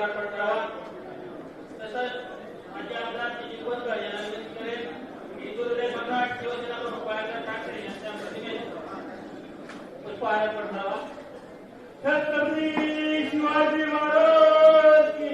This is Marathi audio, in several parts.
पारायण करावा। तसंच माझे आमदार चिपळूणकर यांना विनंती करेन की दुर्दय सम्राट शिवसेना प्रमुख बाळासाहेब ठाकरे यांच्या प्रतिमेस पुष्पहार करावा। छत्रपती शिवाजी महाराज की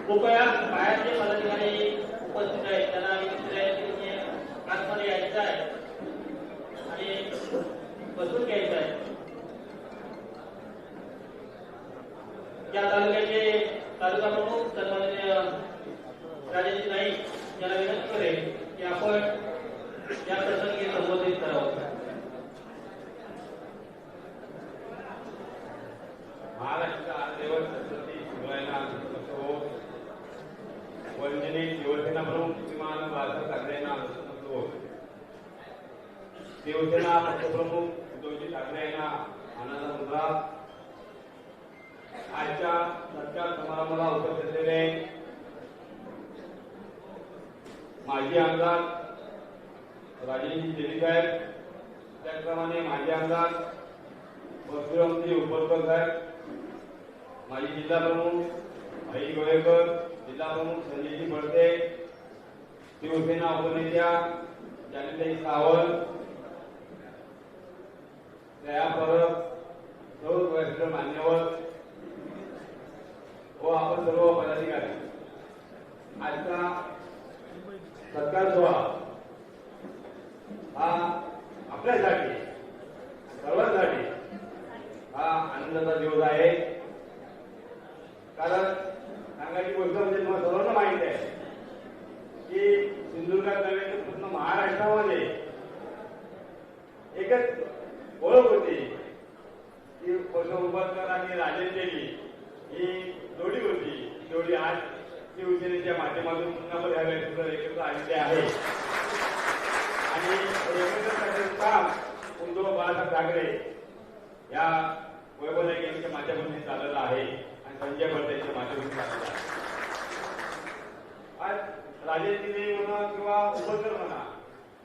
कृपया बाहेर जे पदाधिकारी उपस्थित आहेत त्यांना विनंती आहे की आतमध्ये यायचं आहे आणि बसून घ्यायचं आहे। या तालुक्याचे तालुका प्रमुख सन्माननीय राजेश नाईक यांना विनंती करेन की आपण या प्रसंगी संबोधित करावं। महाराष्ट्र देवळ छत्रपती शिवरायांना वंदनीय शिवसेना प्रमुख श्रीमान बाळासाहेब ठाकरे यांना शिवसेना पक्षप्रमुख उद्धवजी ठाकरे यांना आनंद मुद्रा आजच्या सत्कार समारंभाला उपस्थित असलेले माजी आमदार राजेशजी जेली साहेब, त्याचप्रमाणे माजी आमदार परशुरामजी उपरकर साहेब, माजी जिल्हा प्रमुख आई गोळेकर, जिल्हा प्रमुख संजयजी बळते, शिवसेना उपनेत्या जानीताई सावंत, दया परब, सर्व वरिष्ठ मान्यवर व आपण सर्व पदाधिकारी, आजचा सत्कार सोहळा हा आपल्यासाठी सर्वांसाठी हा आनंदाचा दिवस आहे। कारण सांगायची गोष्ट म्हणजे तुम्हाला सर्वांना माहिती आहे की सिंधुदुर्गात नव्हे तर पूर्ण महाराष्ट्रामध्ये एकच ओळख होती की परशुराम उपरकर आणि राजेश जेली ही जोडी होती। जोडी आज शिवसेनेच्या माध्यमातून पुन्हा एकत्र आलेले आहे आणि एकत्र काम उद्धव बाळासाहेब ठाकरे या वैभव नाईक यांच्या माध्यमातून चाललेलं आहे आणि संजय बळतेच्या माध्यमातून चाललेलं आहे। आज राजेशजी म्हणा किंवा उपकर म्हणा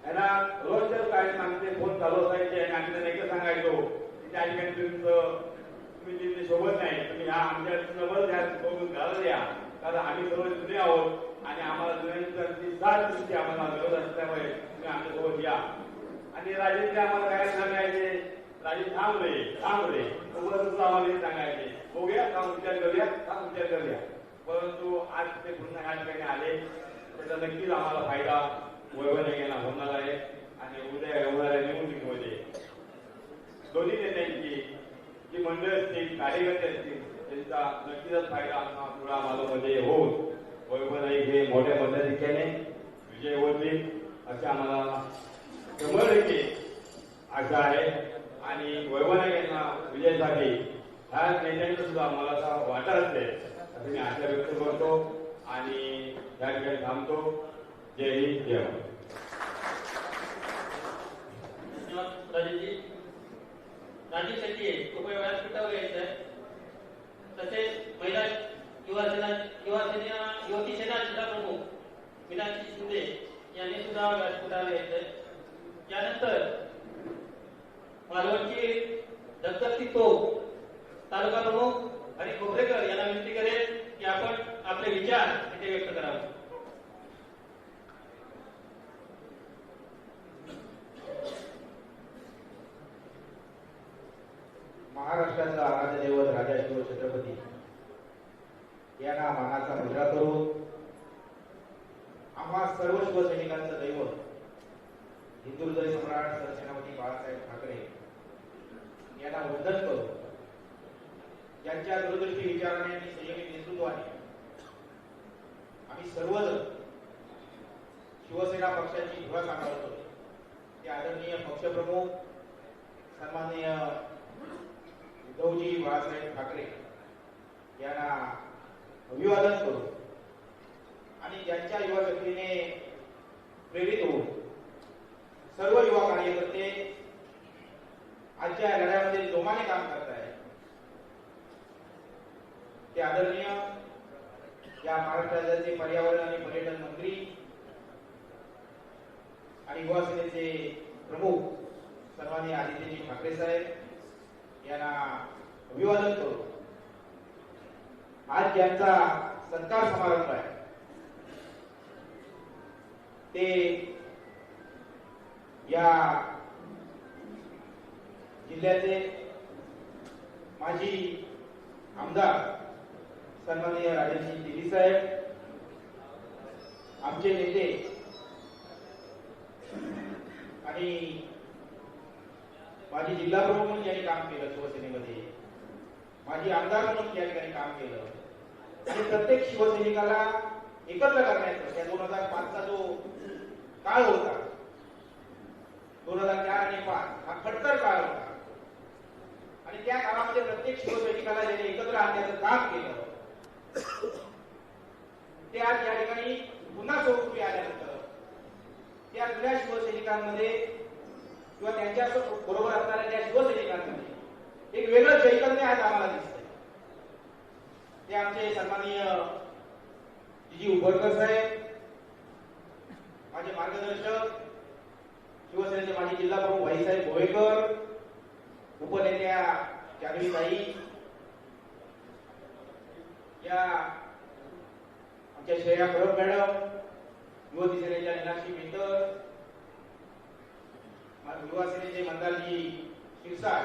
यांना रोज जर काय सांगते फोन चालू असायचे आणि आम्ही त्यांना एकच सांगायचो की त्या ठिकाणी तुम्ही जिथे सोबत नाही तुम्ही ह्या आमच्या नवल द्या सोबत घालत द्या, कारण आम्ही सर्व जुने आहोत आणि आम्हाला जुन्यांची साथ दृष्टी आम्हाला गरज असल्यामुळे तुम्ही आमच्यासोबत या। आणि राजेशजी आम्हाला काय सांगायचे, राजेश थांब रे सोबत आम्हाला हे सांगायचे, बघूया काम विचार करूया। परंतु आज ते पुन्हा ह्या ठिकाणी आले त्याचा नक्कीच आम्हाला फायदा वैभव नाईक यांना होणार आहे आणि उद्या होणाऱ्या निवडणुकीमध्ये दोन्ही नेत्यांची जी मंडळ असतील, कार्यकर्ते असतील, त्यांचा नक्कीच फायदा पुढा मालूमध्ये होऊन वैभव नाईक हे मोठ्या मताधिक्याने विजय होतील असे आम्हाला 100% आशा आहे। आणि वैभव नाईक यांना विजयासाठी ह्या नेत्यांचं सुद्धा मला असं वाटत असते असे मी आशा व्यक्त करतो आणि या ठिकाणी थांबतो। जय हिंद, जय भारत। राजीव शेट्टी कृपया व्यासपीठावर यायचं आहे। तसेच महिला युवती सेना जिल्हा प्रमुख मीनाक्षी शिंदे यांनी सुद्धा व्यासपीठावर यायचं आहे। यानंतर मालवणची दत्तकची तोफ तालुका प्रमुख हरी खोबरेकर यांना विनंती करेल की आपण आपले विचार इथे व्यक्त करावे। महाराष्ट्राचा आराध्य दैवत राजा शिव छत्रपती यांना मानाचा मुजरा करून आम्हा सर्व शिवसैनिकांचं दैवत हिंदुहृदय सम्राट सरसेनापती बाळासाहेब ठाकरे यांना वंदन करून ज्यांच्या दूरदृष्टी विचाराने आणि संयमी नेतृत्वाने आम्ही सर्वजण शिवसेना पक्षाची धुरा सांभाळत होते ते आदरणीय पक्षप्रमुख सन्माननीय उद्धवजी बाळासाहेब ठाकरे यांना अभिवादन करू आणि ज्यांच्या युवा शक्तीने प्रेरित होऊन सर्व युवा कार्यकर्ते आजच्या लढ्यामध्ये जोमाने काम करत आहेत ते आदरणीय या महाराष्ट्र राज्याचे पर्यावरण आणि पर्यटन मंत्री आणि युवा सेनेचे प्रमुख सन्माननीय आदित्यजी ठाकरे साहेब यांना अभिवादन करू आज ज्यांचा सत्कार समारंभ आहे ते या जिल्ह्याचे माजी आमदार सन्माननीय राजेशजी तेली साहेब आमचे नेते आणि माजी जिल्हा प्रमुख म्हणून यांनी काम केलं शिवसेनेमध्ये माजी आमदार म्हणून या ठिकाणी काम केलं आणि प्रत्येक शिवसैनिकाला एकत्र करण्याचा त्या 2005चा जो काळ होता 2004 आणि 5 हा खडतर काळ होता आणि त्या काळामध्ये प्रत्येक शिवसैनिकाला ज्याने एकत्र आणण्याचं काम केलं ते आज या ठिकाणी पुन्हा स्वरूपी आल्यानंतर त्या जुन्या शिवसैनिकांमध्ये किंवा त्यांच्या बरोबर असणाऱ्या त्या शिवसैनिकांमध्ये एक वेगळं चैतन्य आज आम्हाला दिसतंय ते आमचे सन्माननीय जी उबरकर साहेब माझे मार्गदर्शक शिवसेनेचे माजी जिल्हा प्रमुख भाईसाहेब भोयेकर उपनेत्या जान्हवीताई या आमच्या श्रेया परब मॅडम युवती सेनेच्या मीनाक्षी मेहतर युवा सेनेचे मंदारजी शिरसाट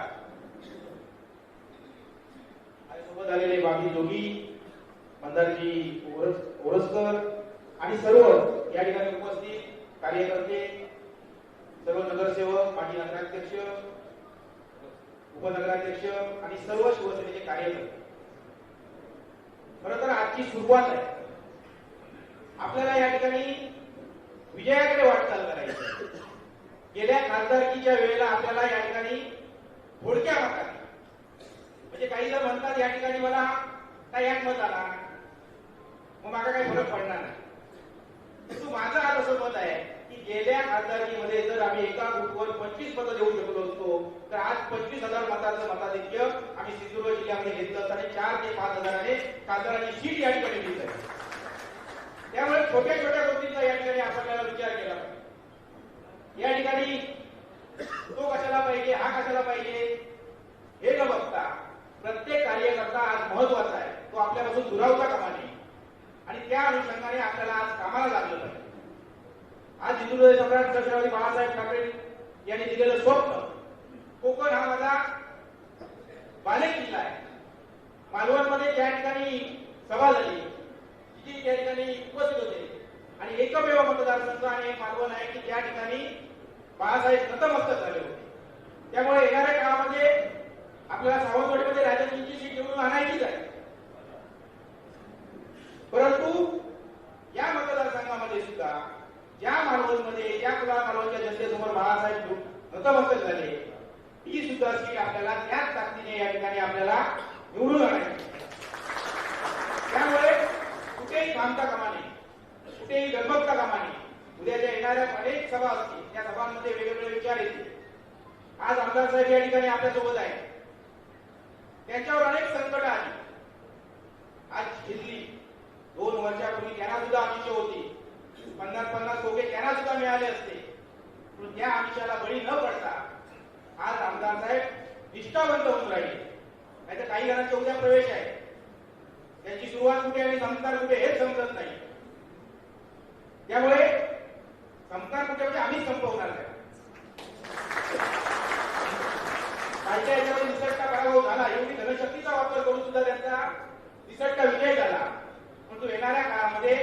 आणि सोबत आलेले बाबी जोगी मंदारजी ओरसकर आणि सर्व या ठिकाणी उपस्थित कार्यकर्ते सर्व नगरसेवक माजी नगराध्यक्ष उपनगराध्यक्ष आणि सर्व शिवसेनेचे कार्यकर्ते खरं तर आजची सुरुवात आहे आपल्याला या ठिकाणी विजयाकडे वाटचाल करायची गेल्या खासदारकीच्या वेळेला आपल्याला या ठिकाणी थोडक्या मताने म्हणजे काही जण म्हणतात या ठिकाणी मला काय एक मत आला मग माझा काही फरक पडणार नाही परंतु माझं आज असं मत आहे की गेल्या खासदारकीमध्ये जर आम्ही एका बूथवर 25 मतं देऊ शकलो असतो तर आज 25,000 मताचं मताधिक्य आम्ही सिंधुदुर्ग जिल्ह्यामध्ये घेतलं असतं आणि 4 ते 5 हजाराने खासदारांची सीट या ठिकाणी मिळत आहे त्यामुळे छोट्या छोट्या गोष्टींचा या ठिकाणी आपल्याला विचार केला पाहिजे या ठिकाणी तो कशाला पाहिजे हा कशाला पाहिजे हे न बघता प्रत्येक कार्यकर्ता आज महत्वाचा आहे तो आपल्यापासून दुरावता कामा नये आणि त्या अनुषंगाने आपल्याला आज कामाला लागलं पाहिजे आज हिंदुत्व सम्राट छत्रपती बाळासाहेब ठाकरे यांनी दिलेलं स्वप्न कोकण हा माझा बालेक जिल्हा आहे मालवणमध्ये ज्या ठिकाणी सभा झाली तिथे त्या ठिकाणी उपस्थित होते आणि एकमेव मतदारसंघ आणि एक मालवण आहे की त्या ठिकाणी बाळासाहेब नतमस्तक झाले होते त्यामुळे येणाऱ्या काळामध्ये आपल्याला सावंतवाडीमध्ये राजकीयची सीट निवडून आणायचीच आहे परंतु या मतदारसंघामध्ये सुद्धा ज्या मालवणमध्ये ज्या मालवणच्या जनतेसमोर बाळासाहेब नतमस्तक झाले ही सुद्धा सीट आपल्याला त्याच ताकदीने या ठिकाणी आपल्याला निवडून आणायची त्यामुळे कुठेही थांबता कामा नये कुठेही गडबडता कामा नये उद्याच्या येणाऱ्या अनेक सभा असतील त्या सभांमध्ये वेगवेगळे विचार येतील आज आमदार साहेब या ठिकाणी आपल्यासोबत आहेत त्यांच्यावर अनेक संकट आली आज झेलली 2 वर्षापूर्वी त्यांना सुद्धा आमिष होती 50-50 सोगे त्यांना सुद्धा मिळाले असते पण त्या आमिषाला बळी न पडता आज आमदार साहेब निष्ठावंत होऊन राहिले नाहीतर काही जणांचा उद्या प्रवेश आहे त्यांची सुरुवात कुठे आणि संस्कार कुठे हेच समजत नाही त्यामुळे संस्कार कुठे म्हणजे आम्हीच संपवणार आहे कालच्या याच्यावर निसटता पराभव झाला एवढी धनशक्तीचा वापर करून सुद्धा त्यांचा निसटता विजय झाला परंतु येणाऱ्या काळामध्ये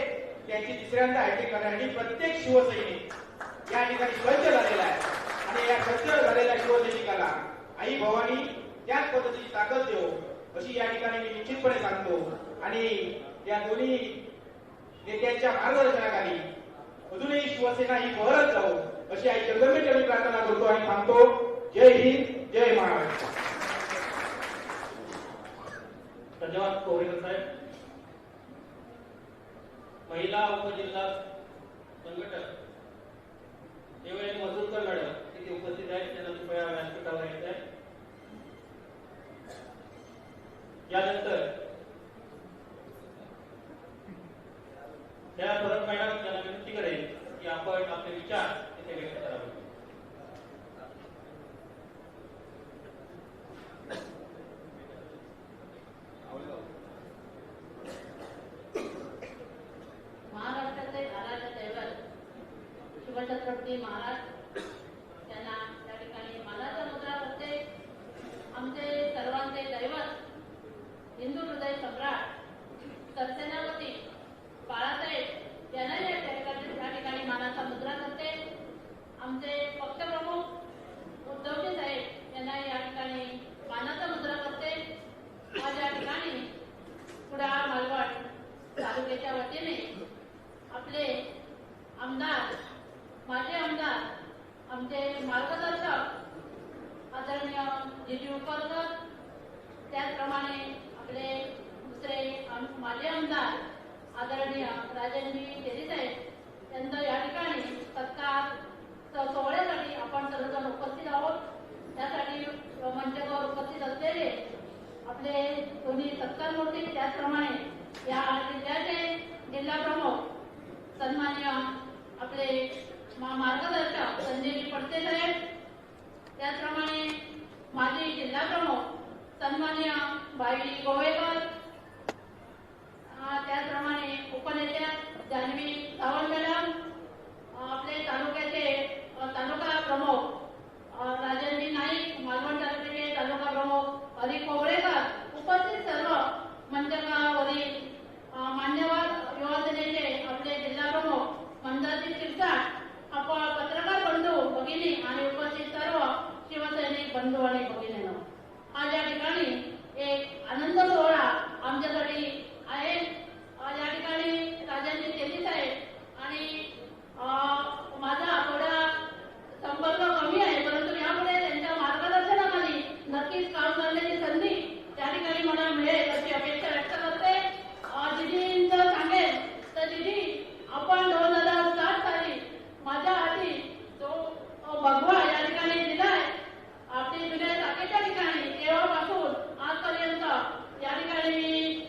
त्यांची तिसऱ्यांदा हॅट्रिक करण्यासाठी प्रत्येक शिवसैनिक या ठिकाणी सज्ज झालेला आहे आणि या सज्ज झालेल्या शिवसैनिकाला आई भवानी त्याच पद्धतीची ताकद देऊ अशी या ठिकाणी मी निश्चितपणे सांगतो आणि या दोन्ही नेत्यांच्या मार्गदर्शनाखाली अजूनही शिवसेना ही बहरत जाऊ अशी आई जगदंबेची प्रार्थना करतो आणि थांबतो. जय हिंद, जय महाराष्ट्र. धन्यवाद कोरेकर साहेब. महिला उपजिल्हा संघटक देवयानी मजूरकर मॅडम तिथे उपस्थित आहेत. त्यांना कृपया व्यासपीठावर यायचं आहे. यानंतर त्या भरत मॅडम यांना विनंती करेल की आपण आपले विचार तिथे व्यक्त करावे. महाराष्ट्राचे आराध्य दैवत शिवछत्रपती महाराज त्यांना त्या ठिकाणी मानाचा मुद्रा करते. आमचे सर्वांचे दैवत हिंदू हृदय सम्राट सरसेनापती बाळासाहेब यांनाही त्या ठिकाणी मानाचा मुद्रा करते. आमचे पक्षप्रमुख उद्धवजी साहेब यांनाही या ठिकाणी मानाचा मुद्रा करते. आज या ठिकाणी कुडाळ मालवण तालुक्याच्या वतीने आपले आमदार माजी आमदार आमचे मार्गदर्शक आदरणीय जीजी उपरकर, त्याचप्रमाणे आपले दुसरे माजी आमदार आदरणीय राजनजी तेली साहेब यांचं या ठिकाणी सत्कार सोहळ्यासाठी आपण सर्वजण उपस्थित आहोत. त्यासाठी मंचावर उपस्थित असलेले आपले दोन्ही सत्कार मूर्ती, त्याचप्रमाणे या जिल्ह्याचे जिल्हा प्रमुख सन्मान्य आपले मार्गदर्शक संजयजी पडते साहेब, त्याचप्रमाणे माजी जिल्हा प्रमुख सन्मान्य बाई गोवेकर, त्याचप्रमाणे उपनेत्या जान्हवी सावंत मॅडम, आपले तालुक्याचे तालुका प्रमुख राजनजी नाईक, मालवण तालुक्याचे तालुका प्रमुख हरी कोवळेकर, उपस्थित सर्व मंचकावरील मान्यवर युवासेनेचे आपले जिल्हा प्रमुख मंदाजी शिरसाट, आपण पत्रकार बंधू भगिनी आणि उपस्थित सर्व शिवसैनिक बंधू आणि भगिनींनो, आज या ठिकाणी एक आनंद सोहळा आमच्यासाठी आहे. या ठिकाणी राजांजी तेली साहेब आणि माझा थोडा संपर्क कमी आहे, परंतु यापुढे त्यांच्या मार्गदर्शनाखाली नक्कीच काम करण्याची संधी त्या ठिकाणी मला मिळेल अशी अपेक्षा व्यक्त करते. दिदींचं सांगेल तर दिदी आपण 2007 साली माझ्या हाती जो भगवा या ठिकाणी दिलाय आपली जुन्या टाकेच्या ठिकाणी, तेव्हापासून आजपर्यंत या ठिकाणी मी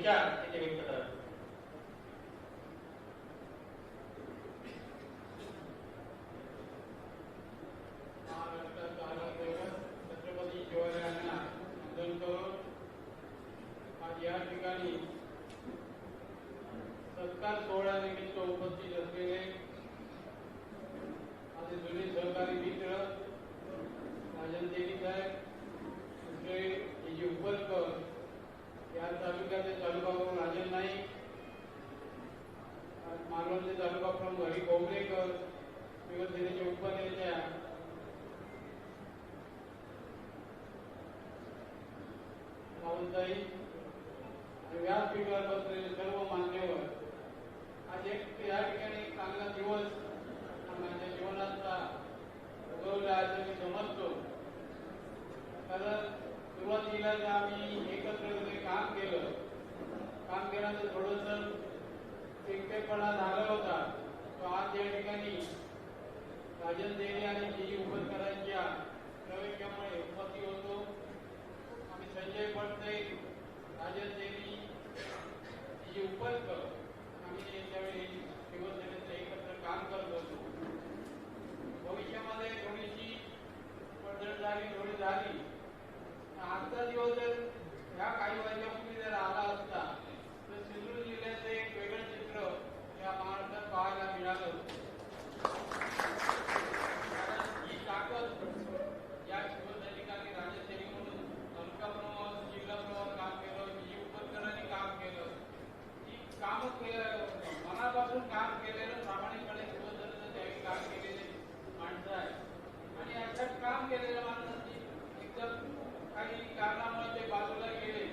विचार येथे व्यक्त करावे. महाराष्ट्राचा आराध्यदैवत छत्रपती शिवरायांना वंदन करून आज या ठिकाणी सत्कार सोहळ्यानिमित्त उपस्थित असलेले माझे जुने सहकारी मित्र राजन देवी साहेब, दुसरे जी उपरकर, या तालुक्याचे तालुकाप्रमुख राजन नाईक, मालवणचे तालुकाप्रमुख हरी कोंबरेकर, शिवसेनेचे उपनेत्या सावंतताई आणि व्यासपीठावर बसलेले सर्व मान्यवर, आज एक या ठिकाणी एक चांगला दिवस माझ्या जीवनाचा उगवला असं मी समजतो. कारण सुरुवातीला जे आम्ही एकत्र काम केलं, काम केल्यानंतर थोडंसं एकटेपणा झाला होता. तो आज या ठिकाणी राजन देवी आणि जी उपकरांच्या प्रवेशामुळे उपस्थित होतो. आम्ही संजय पडते, राजन देवी, जी उपकर, आम्ही त्यावेळी शिवसेनेचं एकत्र काम करत होतो. भविष्यामध्ये थोडीशी पडझड थोडी झाली. आजचा दिवस जर ह्या काही वर्षापूर्वी जर आला असता तर सिंधुदुर्ग जिल्ह्याचं एक वेगळं चित्र या महाराष्ट्रात पाहायला मिळालं. ही ताकद या शिवसैनिकांनी राज्यसेवी म्हणून तालुकाप्रमुख, जिल्हाप्रमुख काम केलं, जी उपकरांनी काम केलं, ही कामच केलं, मनापासून काम केलेलं, प्रामाणिकपणे शिवसेनेचं त्यावेळी काम केलेले माणसं आहे. आणि अशात काम केलेल्या माणसांची एकदम काही कारणामुळे ते बाजूला गेले.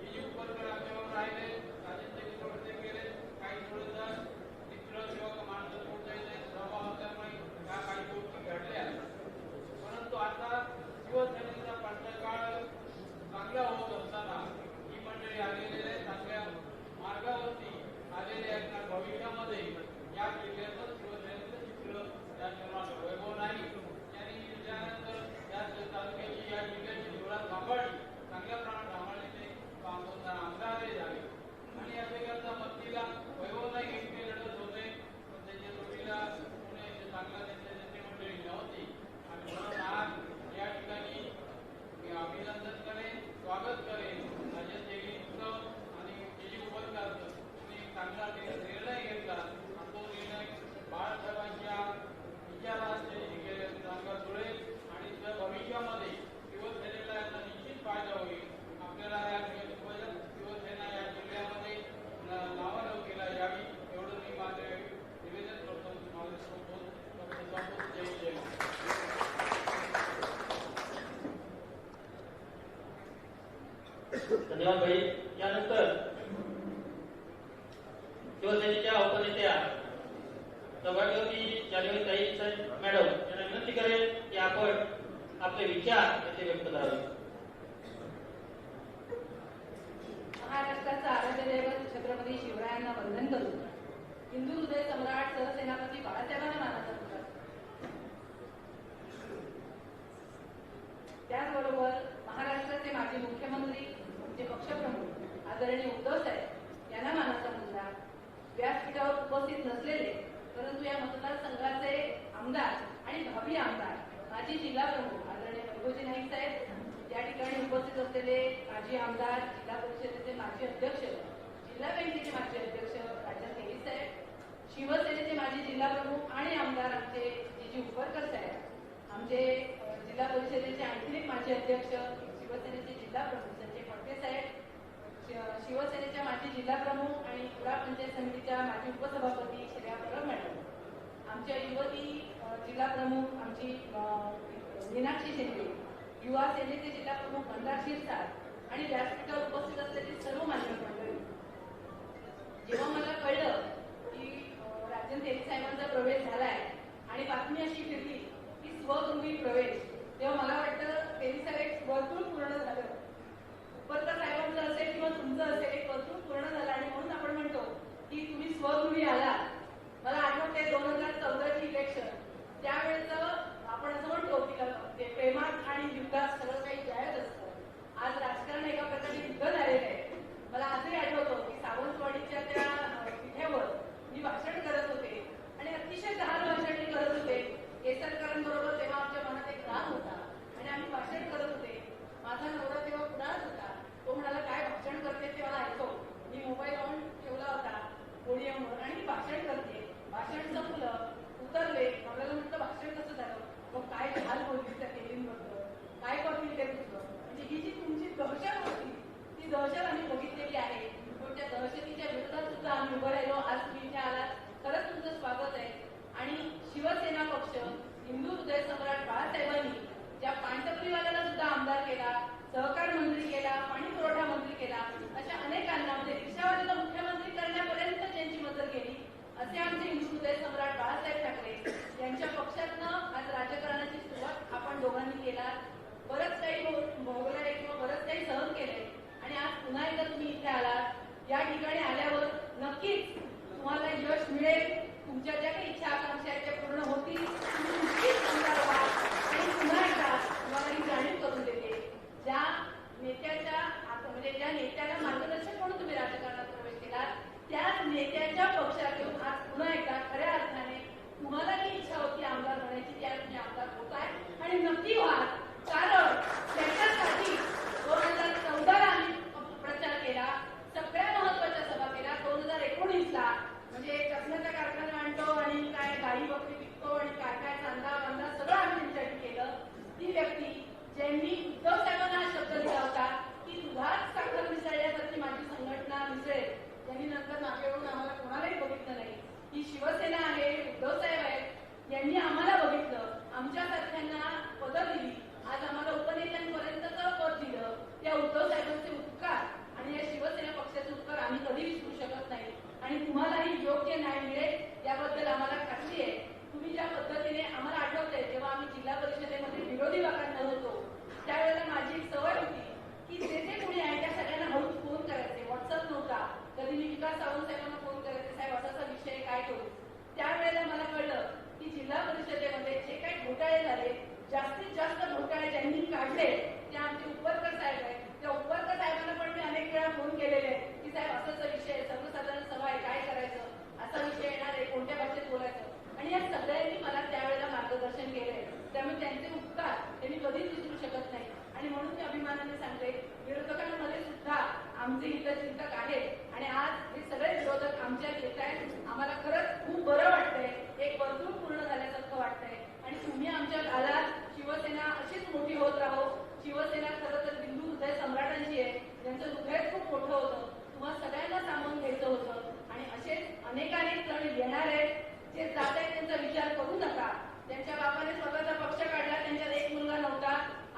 जी उपकर आमच्यावर राहिले, राजेंद्र थोडे गेले, काही थोडंसं मित्र किंवा माणसं थोडे सहभाग असल्यामुळे त्या काही गोष्टी घडल्या. परंतु आता शिवसेनेचा पडकाळ चांगला होत असताना ही मंडळी आलेली आहे, चांगल्या मार्गावरती आलेले आहेत. भविष्यामध्ये या जिल्ह्याचं शिवसेनेचं चित्र या निर्माण वैभव नाही यांनी त्यानंतर या तालुक्याची या जिल्ह्याची धुरा सांभाळली, चांगल्या प्रमाणात सांभाळली. ते 5 आमदार झाले आणि असे करता मत्तीला वैभव नाही घेतले लढत होते, पण त्याच्या जोडीला पुणे चांगला त्यांच्या नेते मंडळी नव्हती. आणि म्हणून आज या ठिकाणी मी अभिनंदन करेन, स्वागत करेन राजन देवींचं आणि जी उपकारचं. तुम्ही चांगला निर्णय घेतला आणि तो निर्णय बाळासाहेबांच्या विचारांचे चांगला जुळेल आणि भविष्यामध्ये शिवसेनेला याचा निश्चित फायदा होईल. आपल्याला या शिवसेना या जिल्ह्यामध्ये नावालौकिला यावी एवढं मी माझे निवेदन करतो. माझे संपूर्ण जय जय. धन्यवाद भाई. यानंतर शिवसेनेच्या उपनेत्या सभापती जानेवारी मॅडम यांना विनंती करेल की आपण आपले विचार येथे व्यक्त करावे. महाराष्ट्राचा आराध्यदैवत छत्रपती शिवरायांना वंदन करून हिंदू हृदय सम्राट सरसेनापती बाळासाहेबांना मानाचा पुरस्कार. त्याचबरोबर महाराष्ट्राचे माजी मुख्यमंत्री म्हणजे पक्षप्रमुख आदरणीय उद्धव साहेब यांना मानाचा मुद्रा. व्यासपीठावर उपस्थित नसलेले परंतु या मतदारसंघाचे आमदार आणि भावी आमदार माजी जिल्हा प्रमुख आदरणीय वैभवजी नाईक साहेब, या ठिकाणी उपस्थित असलेले माजी आमदार, जिल्हा परिषदेचे माजी अध्यक्ष, जिल्हा बँकेचे माजी अध्यक्ष राजन देवी साहेब, शिवसेनेचे माजी जिल्हा प्रमुख आणि आमदार आमचे जी उपरकर साहेब, आमचे जिल्हा परिषदेचे आणखी एक माजी अध्यक्ष शिवसेनेचे जिल्हा प्रमुख संजय पडते साहेब, शिवसेनेच्या माजी जिल्हा प्रमुख आणि पुरा पंचायत समितीच्या माजी उपसभापती श्रेया परब मॅडम, आमच्या युवती जिल्हा प्रमुख आमची मीनाक्षी शिंदे, युवा सेनेचे जिल्हा प्रमुख मंदार शिरसाट आणि व्यासपीठावर उपस्थित असलेली सर्व मान्यवर मंडळी. जेव्हा मला कळलं की राजन देवी साहेबांचा प्रवेश झालाय आणि बातमी अशी फिरली की स्वगृही प्रवेश, तेव्हा मला वाटतं देवी साहेब एक वर्तुळ पूर्ण झालं. उपरकर साहेबांचं असेल किंवा तुमचं असेल, एक वर्तुळ पूर्ण झालं आणि म्हणून आपण म्हणतो की तुम्ही स्वगृही आला. मला आठवते 2014ची इलेक्शन, त्यावेळेच आपण असं म्हणतो की ते प्रेमात आणि युद्धात सगळं काही जायच असतं. आज राजकारण एका प्रकारचे युद्ध झालेलं आहे. मला केला, बरंच काही भोगलंय किंवा बरंच काही सहन केलंय आणि आज पुन्हा एकदा तुम्ही इथे आलात. या ठिकाणी आल्यावर नक्कीच तुम्हाला यश मिळेल. तुमच्या ज्या काही इच्छा आकांक्षा आहेत त्या पूर्ण होतील. तुम्ही नक्कीच आमदार व्हाल. आणि पुन्हा एकदा तुम्हाला ही जाणीव करून देते, ज्या नेत्याच्या म्हणजे ज्या नेत्याला मार्गदर्शक म्हणून तुम्ही राजकारणात प्रवेश केला, त्याच नेत्याच्या पक्षात येऊन आज पुन्हा एकदा खऱ्या अर्थाने तुम्हाला जी इच्छा होती आमदार होण्याची, त्या तुम्ही आमदार होताय आणि नक्की व्हाल. कारण त्याच्यासाठी 2014 ला आम्ही प्रचार केला, सगळ्या महत्वाच्या सभा केल्या. 2019 ला म्हणजे चष्म्याचा कारखाना आणतो आणि काय गाई बकरी विकतो आणि काय काय चांदा वांदा सगळं आम्ही त्यांच्यासाठी केलं. ती व्यक्ती ज्यांनी उद्धव साहेबांना हा शब्द दिला होता की दुधात साखर मिसळल्यासारखी माझी संघटना मिसळेल, त्यांनी नंतर मागे वळून आम्हाला कोणालाही बघितलं नाही. ही शिवसेना आहे, उद्धव साहेब आहेत, यांनी आम्हाला बघितलं, आमच्यासारख्यांना पदं दिली, आज आम्हाला उपनेत्यांपर्यंतचं पद दिलं. त्या उद्धव साहेबांचे उपकार आणि या शिवसेना पक्षाचे उपकार आम्ही कधी विसरू शकत नाही आणि तुम्हालाही योग्य न्याय मिळेल याबद्दल आम्हाला खात्री आहे. तुम्ही ज्या पद्धतीने आम्हाला आठवतंय, जेव्हा आम्ही जिल्हा परिषदेमध्ये विरोधी वाकांना होतो त्यावेळेला माझी एक सवय होती की जे जे कोणी आहे त्या सगळ्यांना हळूच फोन करायचे. व्हॉट्सअप नव्हता, कधी मी विकास सावंत साहेबांना फोन करायचे, साहेब असाचा विषय काय करू. त्यावेळेला मला कळलं की जिल्हा परिषदेमध्ये जे काही घोटाळे झाले, जास्तीत जास्त घोटाळे ज्यांनी काढले ते आमचे उपरकर साहेब आहेत. त्या उपरकर साहेबांना पण मी अनेक वेळा फोन केलेले आहेत की साहेब असाचा विषय, सर्वसाधारण सभा आहे, काय करायचं, असा विषय येणार आहे, कोणत्या भाषेत बोलायचं. आणि या सगळ्यांनी मला त्यावेळेला मार्गदर्शन केलंय. त्यामुळे त्यांचे उपकार ते मी कधीच विसरू शकत नाही. आणि म्हणून मी अभिमानाने सांगते, विरोधकांमध्ये सुद्धा आमचे हितचिंतक आहेत आणि आज हे सगळे विरोधक आमच्यात येत आहेत. आम्हाला खरंच खूप बरं वाटतंय, एक वर्तुळ पूर्ण झाल्यासारखं वाटतंय आणि तुम्ही आमच्यात आलात. शिवसेना अशीच मोठी होत राहो. शिवसेना खरं तर हिंदू हृदय सम्राटांची आहे, ज्यांचं हृदय खूप मोठं होतं, तुम्हाला सगळ्यांना सामावून घ्यायचं होतं आणि असेच अनेकानेक जण येणार आहेत. जे जात आहेत त्यांचा विचार करू नका. त्यांच्या बापाने स्वतःचा पक्ष काढला, त्यांच्यात एक मुलगा नव्हता,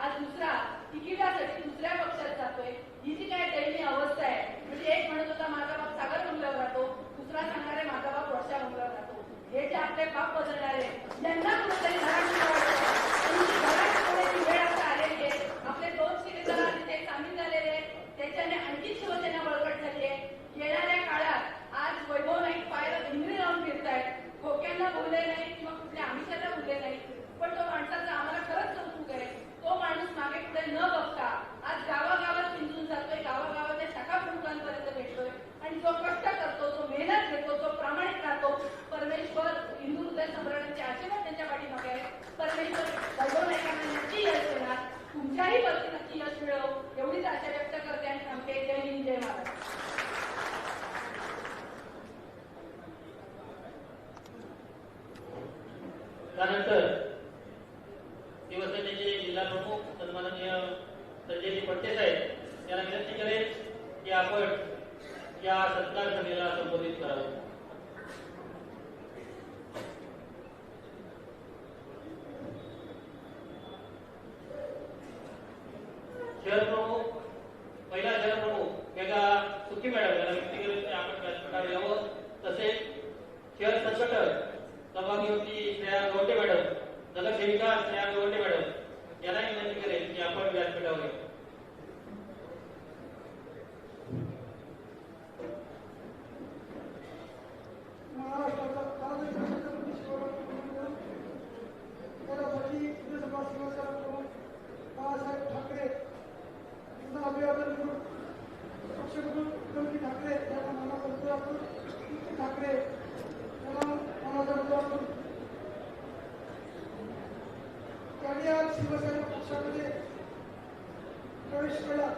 आज दुसरा तिकिटासाठी दुसऱ्या पक्षात जातोय. ही जी काय दयनीय अवस्था आहे, म्हणजे एक म्हणत होता माझा बाप सागर बंगल्यावर राहतो, दुसरा सांगणार आहे माझा बाप वर्षा बंगल्यावर राहतो. हे जे आपले बाप बदलणारे त्यांना कुठेतरी वेळ आता आलेली आहे. आपले 2 शिलेदार तिथे सामील झालेले आहेत, त्याच्याने आणखी शिवसेना बळकट झाली आहे. येणाऱ्या काळात आज वैभव नाईक पायाला भिंगरी लावून फिरतायत, खोक्यांना बोलले नाही किंवा कुठल्या आमिषाला बोलले नाही, पण तो माणसाचा आम्हाला खरंच कौतुक आहे. तो माणूस मागे पुढे न बघता आज गावागावात पिंजून जातोय, गावागावाच्या शाखा प्रमुखांपर्यंत भेटतोय आणि जो कष्ट करतो, जो मेहनत घेतो, जो प्रामाणिक राहतो. परमेश्वर हिंदू हृदय सम्राटांचे आशीर्वाद त्यांच्या पाठीमागे आहे. परमेश्वर वैभव नाईकांना नक्की यश देणार, तुमच्याही वरती नक्की यश मिळव एवढीच आशा व्यक्त करते आणि सांगते जय हिंद, जय महाराष्ट्र. त्यानंतर शिवसेनेचे जिल्हा प्रमुख सन्माननीय संजयजी पट्टे साहेब यांना विनंती करेल की आपण या सत्कार सभेला संबोधित करावं. शहर प्रमुख, महिला शहर प्रमुख मेघा सुखी मॅडम यांना विनंती करेल की आपण व्यासपीठावर यावं. तसेच शहर संघटक सहभागी होती श्रेया गोटे मॅडम, नगरसेविका श्रेया गोटे मॅडम यांना विनंती करेल की आपण व्यासपीठावर यावं. महाराष्ट्राचा शिवसेना प्रमुख बाळासाहेब ठाकरे यांना अभिवादन करून पक्षप्रमुख उद्धवजी ठाकरे यांना मनापासून आपण ठाकरे यांना मनापासून आपण त्यांनी आज शिवसेना पक्षामध्ये प्रवेश केला.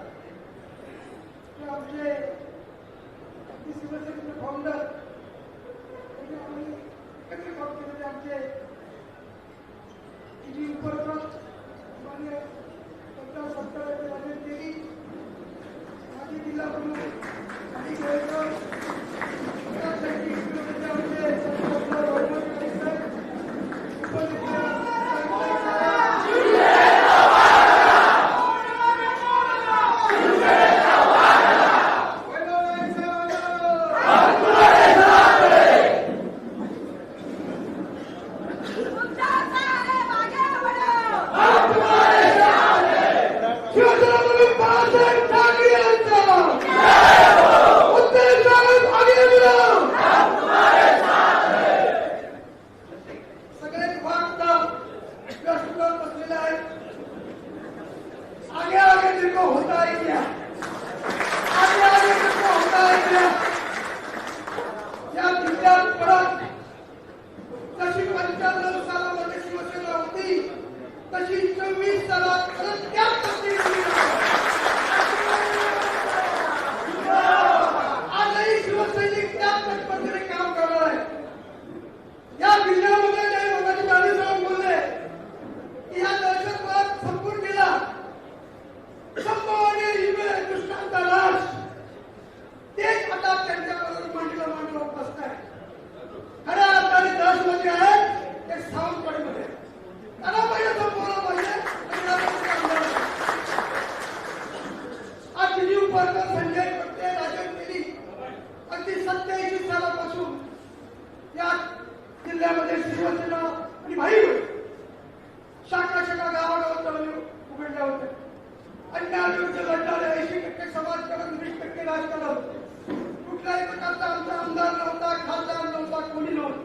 आमचे शिवसेनेचे फाउंडर आम्ही एकत्रित काम केलेले आमचे जी उपरप्रमुख मान्य डॉक्टर सत्ताराम राजेश देवी, माजी जिल्हा प्रमुख आणि तुमच्या को होता है क्या, आगे आगे को होता है क्या. या जिल्ह्यात परत जशी 95 सालामध्ये शिवसेना होती तशी 24 सालात परत त्याच पद्धतीने आजही शिवसैनिक त्याच पद्धतीने काम करणार आहे. या जिल्ह्यामध्ये काही लोकांनी गाडी साहेब बोलले की या दहशतवाद संपून गेला, संपवणे हिरवे दुष्टांचा नाश, तेच आता त्यांच्याबरोबर मांडीला बसत आहे. खऱ्या अर्थाने दहशतवादी आहेत ते सावंतवाडीमध्ये, त्यांना पहिले संपवलं पाहिजे आणि यासाठी काम करायला पाहिजे. आज दिल्ली उपाध्याय संजय पट्टे राजन केली अगदी 87 सालापासून या जिल्ह्यामध्ये शिवसेना आणि भाई शाखा गावागावात उघडल्या होत्या. अन्यायाविरुद्ध लढणारे 80% समाजकारण, 20% राजकारण, कुठल्याही प्रकारचा आमचा आमदार नव्हता, खासदार नव्हता, कोणी नव्हतं.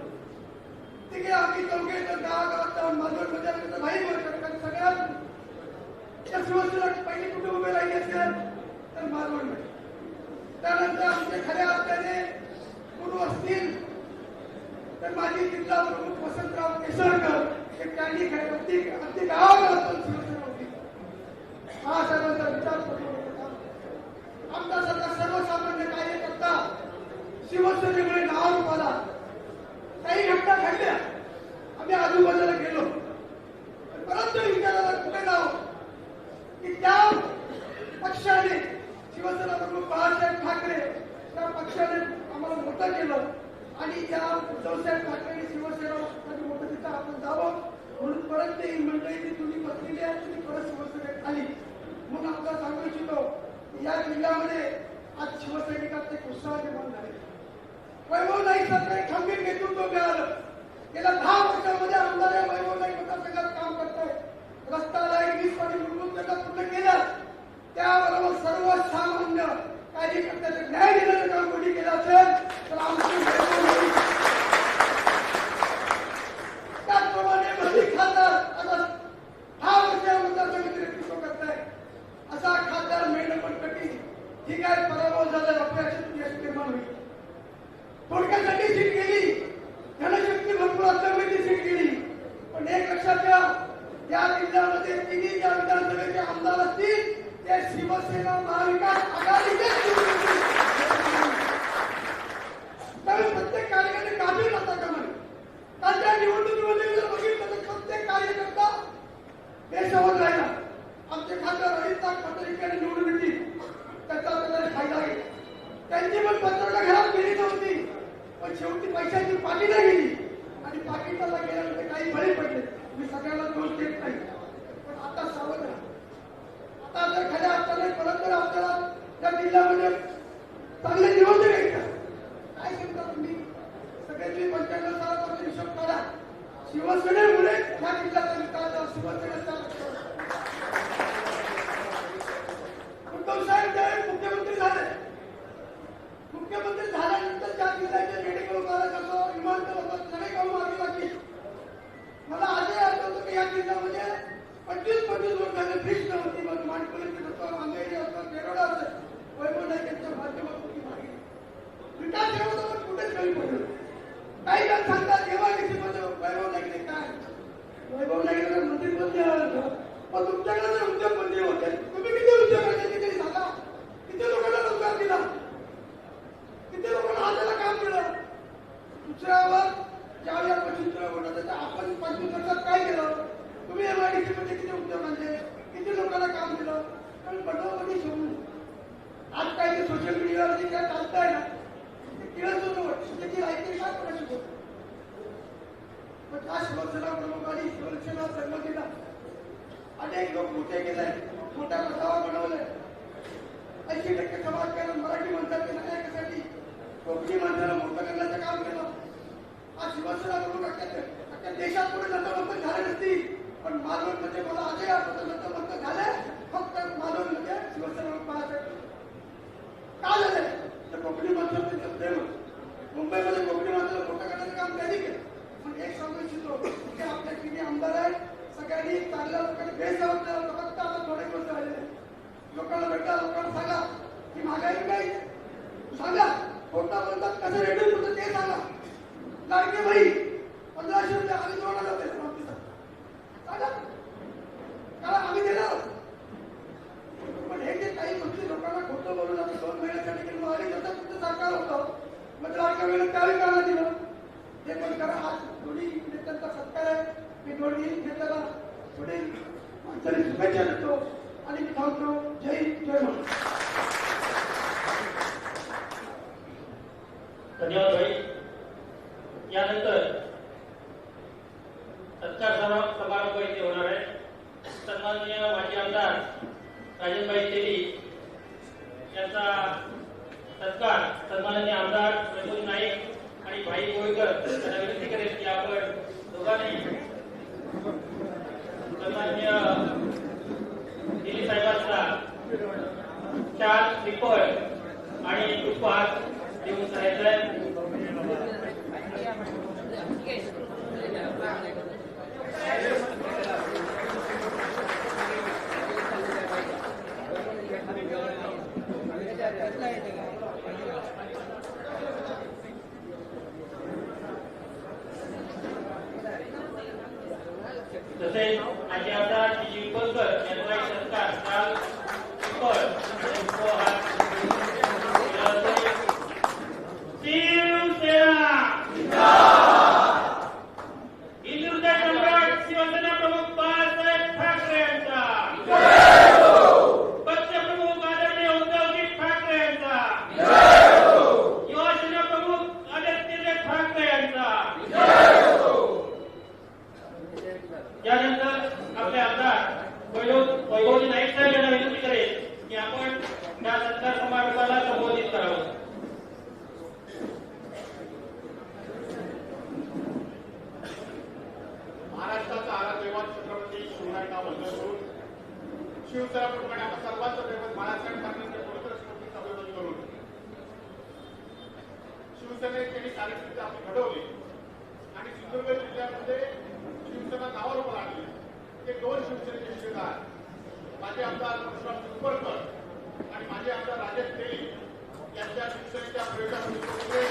तिकडे आम्ही चौघे तर गावागावात जाऊन माधवमध्ये भाई करतात. सगळ्यात या शिवसेना पहिली कुठे उभे राहिली असेल तर मालवणमध्ये. त्यानंतर आमचे खऱ्या अर्थाने गुरु असतील तर माझी जिल्हा प्रमुख वसंतराव केसरकर हे त्यांनी अगदी गावागावातून शिवसेना होती. हा सर्वांचा विचार करून आमच्यासारखा सर्वसामान्य कार्यकर्ता शिवसेनेमुळे नावारूप आला. काही घटना घडल्या, आम्ही आजूबाजूला गेलो, परंतु विचाराला कुठे जावं की त्या पक्षाने शिवसेना प्रमुख बाळासाहेब ठाकरे त्या पक्षाने आम्हाला मोठं केलं आणि त्या उद्धवसाहेब ठाकरे शिवसेना मोठं तिथं आपण जावं म्हणून परत ते मंडळी ती तुम्ही बसलेली आहे, तुम्ही परत शिवसेनेत आली. म्हणून आपल्याला सांगू इच्छितो या जिल्ह्यामध्ये आज शिवसैनिकात एक उत्साह निर्माण झाले. वैभव नाईक सरकारी खंबीर नेतृत्व मिळालं. गेल्या 10 वर्षामध्ये आमदार या वैभव नाईक मतदारसंघात काम करताय. रस्ता लाईट, वीज पाणी मूलभूत गरजा पूर्ण केल्या. त्याबरोबर सर्वसामान्य कार्यकर्त्याचे न्याय देण्याचं काम कोणी केलं असेल तर आमचे वैभव नाईक. त्याचप्रमाणे माजी खासदार आता 10 वर्ष मतदारसंघाचे नेतृत्व करताय. असा खासदार मिळणं पण कठीण. ठीक आहे, पराभव झाला, अपयशातून यश निर्माण होईल. थोडक्यासाठी सीट गेली, जनशक्ती भरपूर असल्यामुळे ती सीट गेली. पण एक लक्षात घ्या, या जिल्ह्यामध्ये तिन्ही ज्या विधानसभेचे आमदार असतील ते शिवसेना महाविकास आघाडीचे. त्यामुळे प्रत्येक कार्यकर्ते गाफील नसता कामा नये. कालच्या निवडणुकीमध्ये जर बघितलं तर प्रत्येक कार्यकर्ता बेशवध राहिला. आमचे खासदार अडीच लाख पत्रिकांनी निवडून येतील, त्याचा त्याला फायदा घेतला. त्यांची पण पत्रका घरात गेली नव्हती, पण शेवटी पैशाची पाकिटं गेली आणि पाकिटाला गेल्यानंतर काही बळी पडले. मी सगळ्यांना दोष देत नाही, पण आता सावध राहा. आता जर खऱ्या अर्थाने परत जर आपल्याला त्या जिल्ह्यामध्ये चांगले निवडणूक घ्यायचं काय सांगता तुम्ही सगळे तुम्ही 95 सालापासून हिशोब काढा. शिवसेनेमुळे या जिल्ह्याचा विकास झाला. शिवसेनेचा उद्धव साहेब ज्यावेळी मुख्यमंत्री झाले, मुख्यमंत्री झाल्यानंतर त्या जिल्ह्याचे मेडिकल कॉलेज असो, विमानतळ असो, सगळे काम मागे लागली. मला आजही आठवतं की या जिल्ह्यामध्ये 25 वर्षांनी ब्रिज नव्हती. मग मांडपल्लीची असो, अंधेरी असो, केरळ असो, वैभव नाईकांच्या माध्यमातून ती मागे विकास एवढं पण कुठेच कमी पडलं. काही जण सांगतात एमआयडीसी मध्ये वैभव नाईकने काय, वैभव नाईकला मंत्रीपद मिळालं, पण तुमच्याकडे जर उद्योगपती होते, तुम्ही किती उद्योग करते किती सांगा, किती लोकांना रोजगार दिला, किती लोकांना हाताला काम दिलं. दुसऱ्यावर ज्यावेळी आपण चित्र बनवतो आपण 25 वर्षात काय केलं, तुम्ही एमआयडीसी मध्ये किती उद्योग आणले, किती लोकांना काम दिलं. पण बनवमध्ये शिवून आज काय ते सोशल मीडियावरती काय चालतंय ना ते किळस होतं, त्याची राहते काय कोणा शिकवतो. पण त्या शिवसेना प्रमुखांनी शिवसेना संघटनेला अनेक लोक मोठे केलाय, मोठा प्रस्ताव बनवलाय. 80% समाजकारण मराठी माणसाच्या नायकासाठी कोकणी माणसाला मोठं करण्याचं काम केलं. आज शिवसेना प्रमुख अख्ख्या देशात पुढे नतमस्तक झाले नसतील, पण मालवणमध्ये मला आजही आठवतं नतमस्तक झाले फक्त मालवणमध्ये शिवसेना बाळासाहेब का झाले तर कोकणी माणसाचं प्रेम. मुंबईमध्ये कोकणी माणसाला मोठं करण्याचं काम त्यांनी केलं. पण एक सांगू इच्छितो की आपल्या किती आमदार आहेत, सगळ्यांनी चांगल्या लोकांनी बेसावत फक्त आता थोडे दिवस राहिले. लोकांना भेटा, लोकांना सांगा की महागाई काय सांगा, कोणता बोलतात कसं रेडून होतं ते सांगा. लाडके बाई 1500 रुपये आम्ही जोडला जाते सांगा, कारण आम्ही देणार. पण हे जे काही गोष्टी लोकांना खोटं बोलून आम्ही 2 महिन्यासाठी केलं आणि जसं तुमचं सरकार होतं मग लाडक्या वेळेला त्यावेळी काढा दिलं ते पण करा. आज दोन्ही नेत्यांचा सत्कार आहे. मी दोन्ही नेत्याला पुढे माणसाने शुभेच्छा देतो आणि मी थांबतो. जय जय महाराष्ट्र. धन्यवाद भाई. यानंतर सत्कार समारंभ इथे होणार आहे. सन्माननीय माजी आमदार राजनभाई तेली यांचा सत्कार सन्माननीय आमदार प्रमोद नाईक आणि भाई गोळकर यांना विनंती करेल की आपण दोघांनी सन्माननीय दिली साहेबांना चार श्रीफळ आणि पुष्पहार देऊन सांगितलंय. तसेच माजी आमदार जी उपलकर यांचा सत्कार काल श्रीफळ आणि पुष्पहार शिवसेना हिंदुत्व सम्राट शिवसेना प्रमुख बाळासाहेब ठाकरे यांचा, पक्षप्रमुख आदरणीय उद्धवजी ठाकरे यांचा, युवासेना प्रमुख आदित्य ठाकरे यांचा. यानंतर आपले आमदार वैभवजी नाईक साहेब यांना विनंती करेल की आपण या सत्कार समारंभाला संबोधित करावं. महाराष्ट्राचा आराध्यवान छत्रपती शिवरायांना वंदन करून शिवसेना प्रमुखांनी आपण सर्वांचं दैवत बाळासाहेब ठाकरेंच्या पवित्र स्मृतीचं अभिवादन करून शिवसेनेचे कार्यकर्ते आपण घडवले आणि सिंधुदुर्ग जिल्ह्यामध्ये शिवसेना नावावर उभं लागली. ते 2 शिवसेनेचे शिलेदार माजी आमदार परशुराम चिंचवडकर आणि माजी आमदार राजेश तेली यांच्या शिवसेनेच्या प्रवेशामध्ये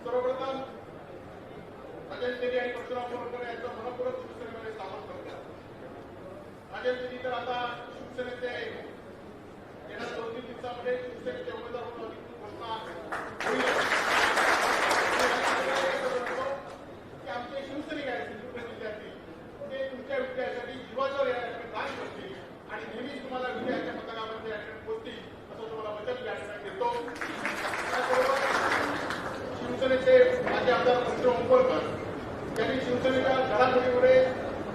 सर्वप्रथम राजेश तेली आणि परशुराम चिंचवडकर यांचं मनपूर्वक शिवसेनेमध्ये स्थापन करतात. राजेश तेली तर आता शिवसेनेचे येणाऱ्या 2-3 दिवसामध्ये शिवसेनेचे उमेदवार म्हणून अधिकृत घोषणा होईल. आमचे शिवसैनिक आहेत सिंधुदुर्ग जिल्ह्यातील ते तुमच्या विजयासाठी जीवावर यासाठी काम करतील आणि नेहमीच तुम्हाला विजयाच्या पताकामध्ये पोहोचतील असं तुम्हाला वचन या ठिकाणी देतो. त्याचबरोबर शिवसेनेचे माजी आमदार परशुराम चिंचवडकर यांनी शिवसेनेच्या घडामोडीमुळे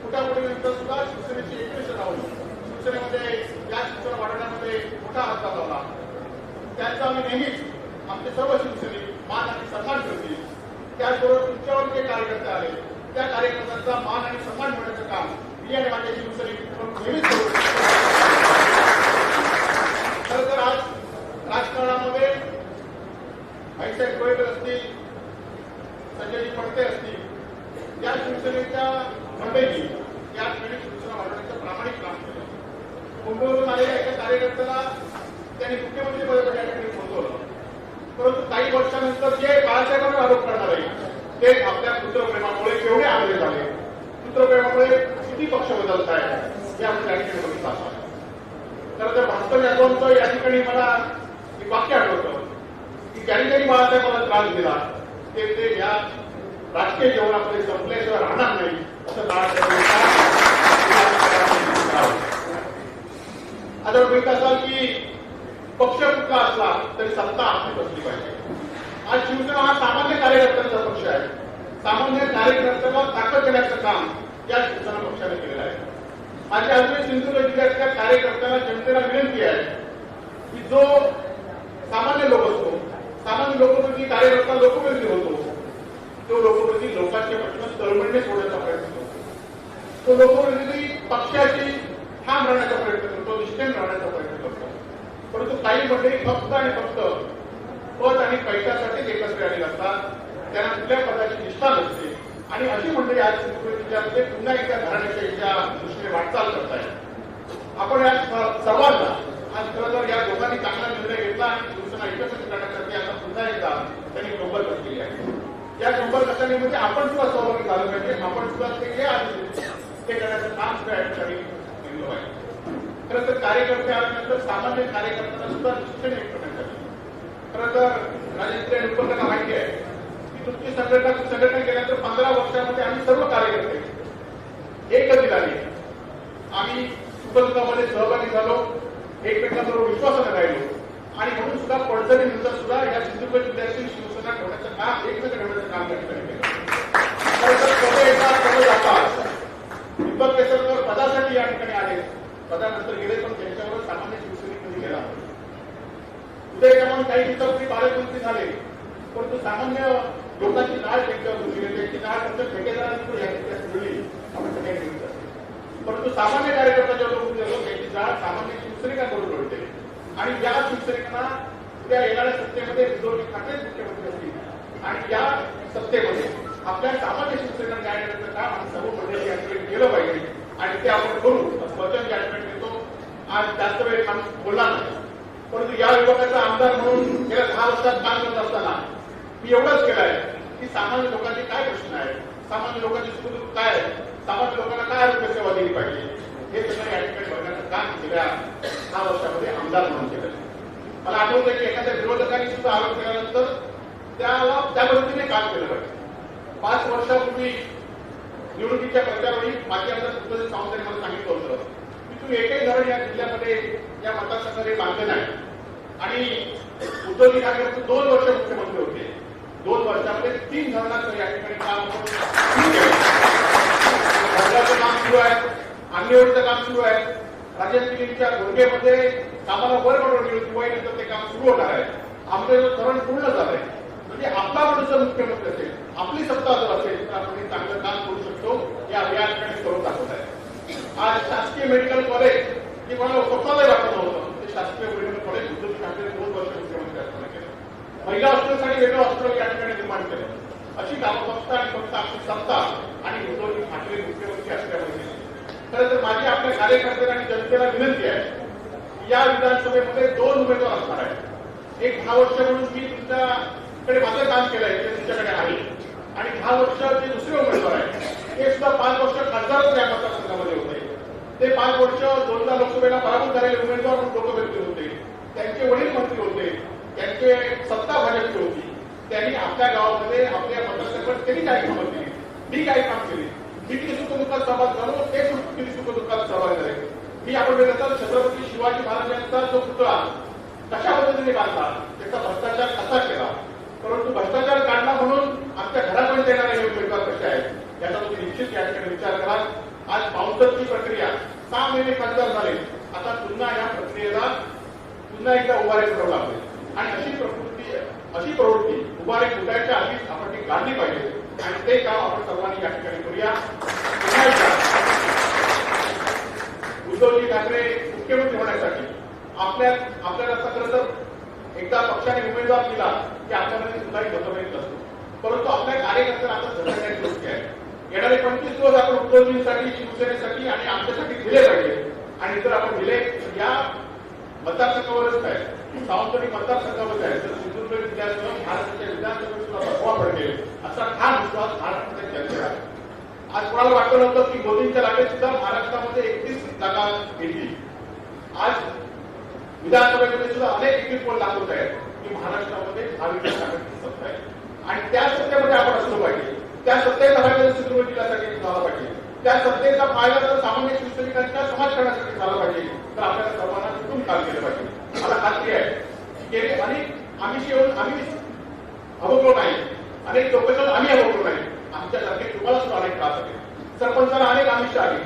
फुटाफुटीनंतर सुद्धा शिवसेनेची एकनिष्ठ राहून शिवसेनेमध्ये या शिवसेना वाढवण्यामध्ये मोठा हातभार लावला. त्यांचा आम्ही नेहमीच आमचे सर्व शिवसैनिक मान आणि सन्मान करतील. त्याचबरोबर तुमच्यावर जे कार्यकर्ते आले त्या कार्यकर्त्यांचा मान आणि सन्मान मिळण्याचं काम मी आणि माझे शिवसैनिक नेहमीच करू. खरं तर आज राजकारणामध्ये भाईसाहेब गोळेकर असतील, संजयजी पडते असतील, या शिवसेनेच्या मंडळी या ठिकाणी शिवसेना वाढवण्याचं प्रामाणिक काम केलं. मुंबईवरून आलेल्या एका कार्यकर्त्याला त्यांनी मुख्यमंत्री पदासाठी या ठिकाणी पोहोचवलं. परंतु काही वर्षानंतर जे बाळासाहेबांवर आरोप करणार आहे ते आपल्या पुत्रप्रेमामुळे केवढे आंदोलन झाले, पुत्रप्रेमामुळे किती पक्ष बदलत आहे हे आपण त्या ठिकाणी बघितलं असणार. खरं तर भास्कर यादवांचं या ठिकाणी मला एक वाक्य आठवतं की ज्यांनी ज्यांनी बाळासाहेबांना त्रास दिला ते या राजकीय जीवनामध्ये संपल्याशिवाय राहणार नाही असं बाळासाहेब. आता बघित असाल की पक्ष कुठला असला तरी सत्ता आपली बसली पाहिजे. आज शिवसेना हा सामान्य कार्यकर्त्यांचा पक्ष आहे. सामान्य कार्यकर्त्यांना ताकद देण्याचं काम या शिवसेना पक्षाने केलेलं आहे. माझ्या अजूनही सिंधुदुर्ग जिल्ह्यातल्या कार्यकर्त्यांना जनतेला विनंती आहे की जो सामान्य लोक असतो, सामान्य लोकप्रती कार्यकर्ता लोकप्रती होतो, तो लोकप्रती लोकांच्या प्रश्न तळमळीने सोडण्याचा प्रयत्न करतो. तो लोकप्रती पक्षाची ठाम राहण्याचा प्रयत्न करतो, निष्ठेने राहण्याचा प्रयत्न करतो. परंतु काही मंडळी फक्त आणि फक्त पद आणि पैशासाठीच एकत्र आलेले असतात. त्यांना कुठल्या पदाची निष्ठा नसते आणि अशी मंडळी आज सिंधुदुर्ग जिल्ह्यामध्ये पुन्हा एकदा घराण्याच्या दृष्टीने शिवसेनेकडे वाटचाल करताय. आपण या सर्वांना आज खरं तर या दोघांनी चांगला निर्णय घेतला आणि शिवसेना एकत्रित करण्यासाठी आता पुन्हा एकदा त्यांनी ग्लोबल कट केली आहे. या ग्लोबल कटामध्ये आपण सुद्धा सहभागी झालं पाहिजे. आपण सुद्धा ते जे आधी ते करण्याचं काम सुद्धा या ठिकाणी केलं पाहिजे. खरं तर कार्यकर्ते आल्यानंतर सामान्य कार्यकर्त्यांना सुद्धा शिक्षण एक करण्यात आले. खरं तर राजेंद्र निपंतांना माहिती आहे की तुमची संघटना केल्यानंतर 15 वर्षामध्ये आम्ही सर्व कार्यकर्ते एकत्रित आले. आम्ही सुखदुःखामध्ये सहभागी झालो, एकमेकांबरोबर विश्वासाने राहिलो आणि म्हणून सुद्धा पडझडीनंतर सुद्धा या सिंधुदुर्ग जिल्ह्यातील शिवसेना ठेवण्याचं काम एकत्र ठेवण्याचं काम या ठिकाणी केलं. कधी येतात कधी जातात. दीपक केसरकर पदासाठी या ठिकाणी आले, पदानंतर गेले, पण त्यांच्यावर सामान्य शिवसैनिक गेला. उदय चव्हाण काही दिवसापूर्वी पालकमंत्री झाले, परंतु सामान्य लोकांची नाळ त्यांच्यावर होती, त्यांची नाळ फक्त ठेकेदारांकडे आपण सगळ्यांनी घेऊन जातो. परंतु सामान्य कार्यकर्ता जेव्हा उभे झालो त्यांची जाळ सामान्य शिवसैनिकांकडून घडते आणि या शिवसैनिकांना उद्या येणाऱ्या सत्तेमध्ये उद्धव ठाकरे मुख्यमंत्री असतील आणि या सत्तेमध्ये आपल्या सामान्य शिवसैनिकांना न्याय देण्याचं काम आणि सर्व मंडळी या ठिकाणी केलं पाहिजे आणि ते आपण करू असं वचन या ठिकाणी देतो. आज जास्त वेळ काम बोलणार नाही, परंतु या विभागाचा आमदार म्हणून गेल्या 10 वर्षात काम करत असताना मी एवढंच केलं आहे की सामान्य लोकांचे काय प्रश्न आहेत, सामान्य लोकांची सुखदुःख काय आहे, सामान्य लोकांना काय आरोग्य सेवा दिली पाहिजे, हे सगळं या ठिकाणी बघण्याचं काम गेल्या 10 वर्षामध्ये आमदार म्हणून केलं. मला आठवतं की एखाद्या विरोधकांनी सुद्धा आरोप केल्यानंतर त्याला त्या पद्धतीने काम केलं पाहिजे. 5 वर्षापूर्वी निवडणुकीच्या प्रचारावेळी माजी आमदार सुखदेव सावंत यांनी मला सांगितलं होतं की तू एकही धरण या जिल्ह्यामध्ये या मतदारसंघामध्ये बांधलं नाही आणि उद्धव ठाकरे 2 वर्ष मुख्यमंत्री होते. 2 वर्षामध्ये 3 धरणाचं या ठिकाणी काम धरणाचं काम सुरू आहे, आंगणेवाडीचं काम सुरू आहे, राजस्थानच्या घोडगेमध्ये कामाला वर पडवली दिवाळीनंतर ते काम सुरू होणार आहे. आमचं धरण पूर्ण झालंय. म्हणजे आपला माणूस जर मुख्यमंत्री असेल, आपली सत्ता जर असेल तर आपण हे चांगलं काम करू शकतो. या ठिकाणी करून दाखवत आहे. आज शासकीय मेडिकल कॉलेज हे मला स्वतःला वाटत नव्हतं, ते शासकीय मेडिकल कॉलेज उद्धव ठाकरे 2 वर्ष मुख्यमंत्री असताना केलं. महिला हॉस्पिटलसाठी वेगळं हॉस्पिटल या ठिकाणी निर्माण केलं. अशी कामसंस्था आणि फक्त आपली सत्ता आणि उद्धव ठाकरे मुख्यमंत्री असल्यामुळे खरं तर माझी आपल्या कार्यकर्त्यांना आणि जनतेला विनंती आहे. या विधानसभेमध्ये 2 उमेदवार असणार आहेत. एक 10 वर्ष म्हणून मी तुमच्याकडे माझं काम केलंय ते तुमच्याकडे आहे आणि 10 वर्ष जे दुसरे उमेदवार आहेत ते सुद्धा 5 वर्ष खासदार या मतदारसंघामध्ये होते. ते 5 वर्ष 2दा लोकसभेला पराभूत झालेले उमेदवार म्हणून लोकव्यक्ती होते. त्यांचे वडील मंत्री होते, त्यांचे सत्ता भाजपची होती. त्यांनी आपल्या गावामध्ये आपल्या मतदारसंघात त्यांनी काय कामं केली, मी काय काम केली, मी किती सुखदुःखात सहभाग झालो, ते किती सुखदुःखात सहभाग झाले. मी आपण बघितलं छत्रपती शिवाजी महाराजांचा जो पुतळा कशा पद्धतीने काढला, त्याचा भ्रष्टाचार कसा केला, परंतु भ्रष्टाचार काढला म्हणून आमच्या घरापर्यंत येणारे हे उमेदवार कसे आहेत याचा तुम्ही निश्चित या ठिकाणी विचार कराल. आज बाउन्सरची प्रक्रिया 6 महिने खासदार झाले, आता पुन्हा या प्रक्रियेला पुन्हा एकदा उभारे करावं लागले आणि अशी प्रवृत्ती उभारे फुटायच्या आधीच आपण ती काढली पाहिजे आणि ते काम आपण सर्वांनी या ठिकाणी करूया. पुन्हा एकदा उद्धवजी ठाकरे मुख्यमंत्री होण्यासाठी आपल्याला खरं तर एकदा पक्षाने उमेदवार दिला की आपल्यामध्ये सुधारित मतभेद असतो, परंतु आपल्या कार्यकर्त्यांना आता झटकण्याची गोष्टी आहे. येणारे 25 दिवस आपण उद्धवजींसाठी, शिवसेनेसाठी आणि आमच्यासाठी दिले पाहिजे आणि जर आपण दिले या मतदारसंघावरच काय सावंतवाडी मतदारसंघामध्ये आहे तर सिंधुदुर्ग जिल्ह्यासह महाराष्ट्राच्या विधानसभेत सुद्धा प्रभाव पडले असा ठाम विश्वास महाराष्ट्राच्या जनतेला आहे. आज कोणाला वाटलं नव्हतं की मोदींच्या लाटेत सुद्धा महाराष्ट्रामध्ये 31 जागा येतील. आज विधानसभेमध्ये सुद्धा अनेक एक्झिट पोल दाखवत आहेत की महाराष्ट्रामध्ये महाविकास आघाडीची सत्ता आहे आणि त्या सत्तेमध्ये आपण असलो पाहिजे. त्या सत्तेचा फायदा सिंधुदुर्ग जिल्ह्यासाठी झाला पाहिजे. त्या सत्तेचा फायदा जर सामान्य शिवसैनिकांच्या समाजकारणासाठी झाला पाहिजे तर आपल्याला सर्वांना तिथून काम केलं पाहिजे. मला खात्री आहे की गेले अनेक आम्ही येऊन आम्ही अभोगलो नाही, अनेक लोक आम्ही अभोगलो नाही, आमच्यासारखे तुम्हाला सुद्धा अनेक त्रास आले, सरपंचाला अनेक आमिष आली,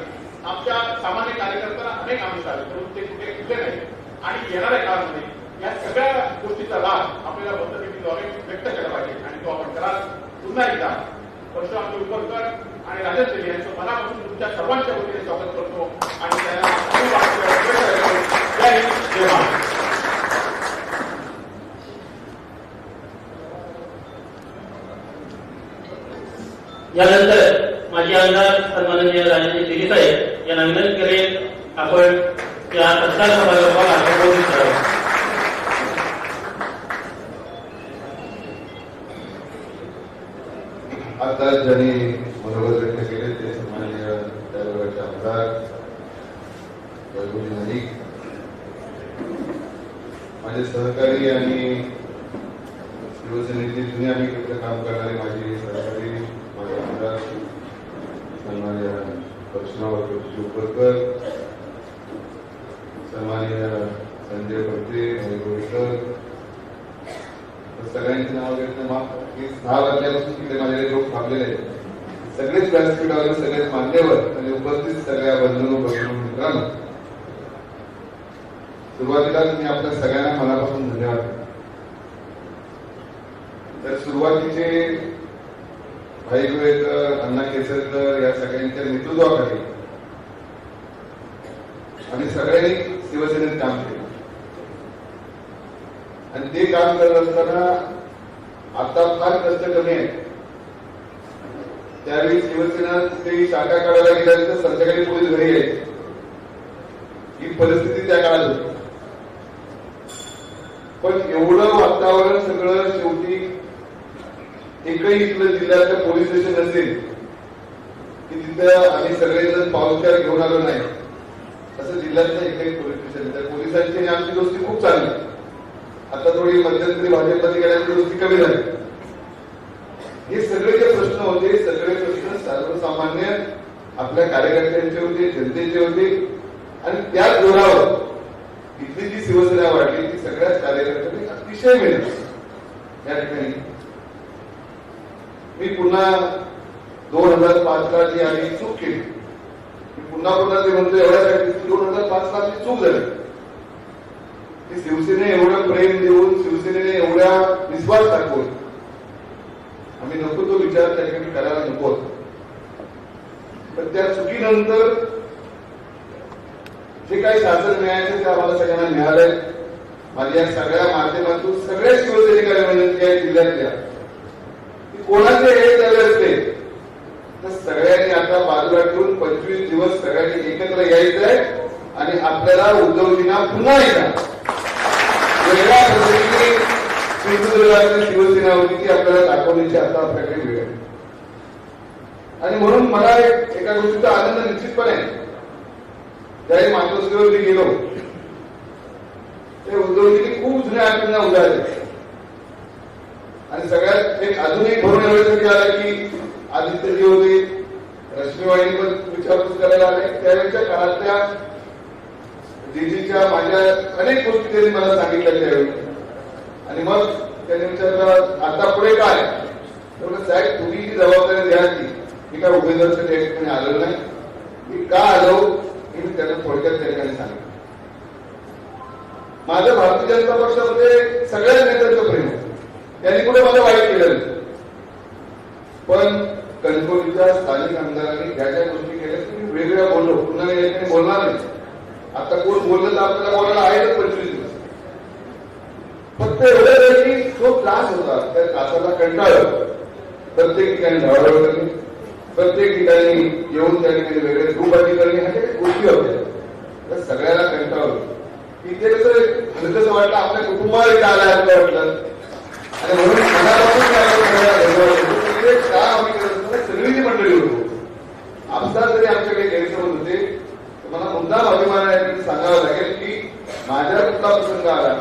आमच्या सामान्य कार्यकर्त्यांना अनेक आमिष आले, परंतु ते कुठे कुठे नाही आणि येणाऱ्या काळामध्ये या सगळ्या गोष्टीचा लाभ आपल्याला मतपेटीद्वारे व्यक्त केला पाहिजे आणि तो आपण कराल. पुन्हा एकदा परशुराम जोरकर आणि राजन यांचं मनापासून तुमच्या सर्वांच्या वतीने स्वागत करतो आणि त्यांना यानंतर माजी आमदार सन्माननीय राजेंद्र शिंदे साहेब यांना विनंती करेन आपण या सत्कार समारंभाला संबोधित करावं. आता ज्यांनी मनोगत व्यक्त केले ते सन्माननीय त्यावेळेचे आमदार वैभवजी नाईक, माझे सहकारी आणि शिवसेनेचे जुने आम्ही एकत्र काम करणारे माझे सहकारी माझे आमदार सन्माननीय परशुराम उपरकर, सन्माननीय संजय पत्रे, गोळीकर, सगळ्यांची नाव घेतलं माफ. 6 वाजल्यापासून तिथे माझ्याकडे लोक थांबलेले आहेत. सगळेच व्यासपीठावर, सगळेच मान्यवर आणि उपस्थित सगळ्या बंधू मित्रांनो, सुरुवातीला मी आपल्या सगळ्यांना मनापासून धन्यवाद. तर सुरुवातीचे भाई गोवेकर, अण्णा केसरकर या सगळ्यांच्या नेतृत्वाखाली आम्ही सगळ्यांनी शिवसेनेत काम केलं आणि ते काम करत असताना आता फार कष्ट कमी आहे. त्यावेळी शिवसेना ते शाखा काढायला गेल्यानंतर संध्याकाळी पोलीस घरी यायचे. ही परिस्थिती त्या काळात होती. पण एवढं वातावरण सगळं शेवटी एकही इथलं जिल्ह्याचं पोलीस स्टेशन असेल की तिथं आम्ही सगळेजण पावसाळ्यात घेऊन आलो नाही, असं जिल्ह्यातलं एकही पोलीस स्टेशन. त्या पोलिसांची आणि आमची दोस्ती खूप चांगली. आता थोडी मध्यंतरी भाजपमध्ये गेल्याची दोस्ती कमी झाली. हे सगळे जे प्रश्न होते, सगळे प्रश्न सर्वसामान्य आपल्या कार्यकर्त्यांचे होते, जनतेचे होते आणि त्या जोरावर इथली जी शिवसेना वाढली ती सगळ्याच कार्यकर्त्यांनी अतिशय मेहनत या ठिकाणी. मी पुन्हा 2005ला जी आम्ही चूक केली, मी पुन्हा ते म्हणतो एवढ्यासाठी 2005ला आपली चूक झाली की शिवसेने एवढं प्रेम देऊन, शिवसेनेने एवढा विश्वास दाखवून आम्ही नको तो विचार त्या ठिकाणी करायला नको होतो. पण त्या चुकीनंतर जे काही शासन मिळायचं ते आम्हाला सगळ्यांना मिळालंय. माझ्या या सगळ्या माध्यमातून सगळ्या शिवसैनिकांना विनंती आहे जिल्ह्यातल्या की कोणाचे हे झाले असते तर सगळ्यांनी आता बाजूला ठेवून 25 दिवस सगळ्यांनी एकत्र यायचंय आणि आपल्याला उद्धवजींना पुन्हा एकदा वेगळ्या पद्धतीने सिंधुदुर्गातली शिवसेना होती ती आपल्याला दाखवण्याची आता आपल्याकडे वेळ आहे. आणि म्हणून मला एका गोष्टीचा आनंद निश्चितपणे आहे. त्यावेळी मातोश्रीवर मी गेलो ते उद्धवजींनी खूप जुन्या आठवणींना उजाळले आणि सगळ्यात एक अजून एक भरून एवढ्यासाठी आला की आदित्यजी होते, रश्मीवाहिनी पण विचारपूस करायला आले. त्यावेळेच्या काळातल्या डीजीच्या माझ्या अनेक गोष्टी त्यांनी मला सांगितल्या त्यावेळी. आणि मग त्यांनी विचारलं आता पुढे काय, तर साहेब तुम्ही जी जबाबदारी द्या की मी काय उमेदवाराच्या त्या ठिकाणी आलो नाही, मी का आलो हे मी त्यांना थोडक्यात त्या ठिकाणी सांगितलं. माझं भारतीय जनता पक्षामध्ये सगळ्याच नेत्यांचं प्रेम होतं, त्यांनी कुठे मला वाईट केलं नाही. पण कणकवलीच्या स्थानिक आमदारांनी ज्या ज्या गोष्टी केल्या मी वेगवेगळ्या बोललो, पुन्हा मी या ठिकाणी बोलणार नाही. आता कोण बोललं तर आपल्याला बोलायला आहेच 25 दिवस. फक्त एवढं आहे की जो त्रास होता त्या त्रासाला कंटाळलं. प्रत्येक ठिकाणी धावधाव करणे, प्रत्येक ठिकाणी येऊन त्या ठिकाणी वेगळे ग्रुपबाजी करणे, ह्या काही गोष्टी होत्या त्या सगळ्याला कंटाळलं. इथे कसं हलकंसं वाटलं, आपल्या कुटुंबाला आलं असं वाटलं आणि म्हणून मनापासून का आम्ही करत असताना सगळी जी मंडळी होतो आमचा जरी आमच्याकडे गैरसमज होते तर मला मुद्दाम अभिमान आहे सांगावं लागेल की माझ्या कुठला प्रसंग आला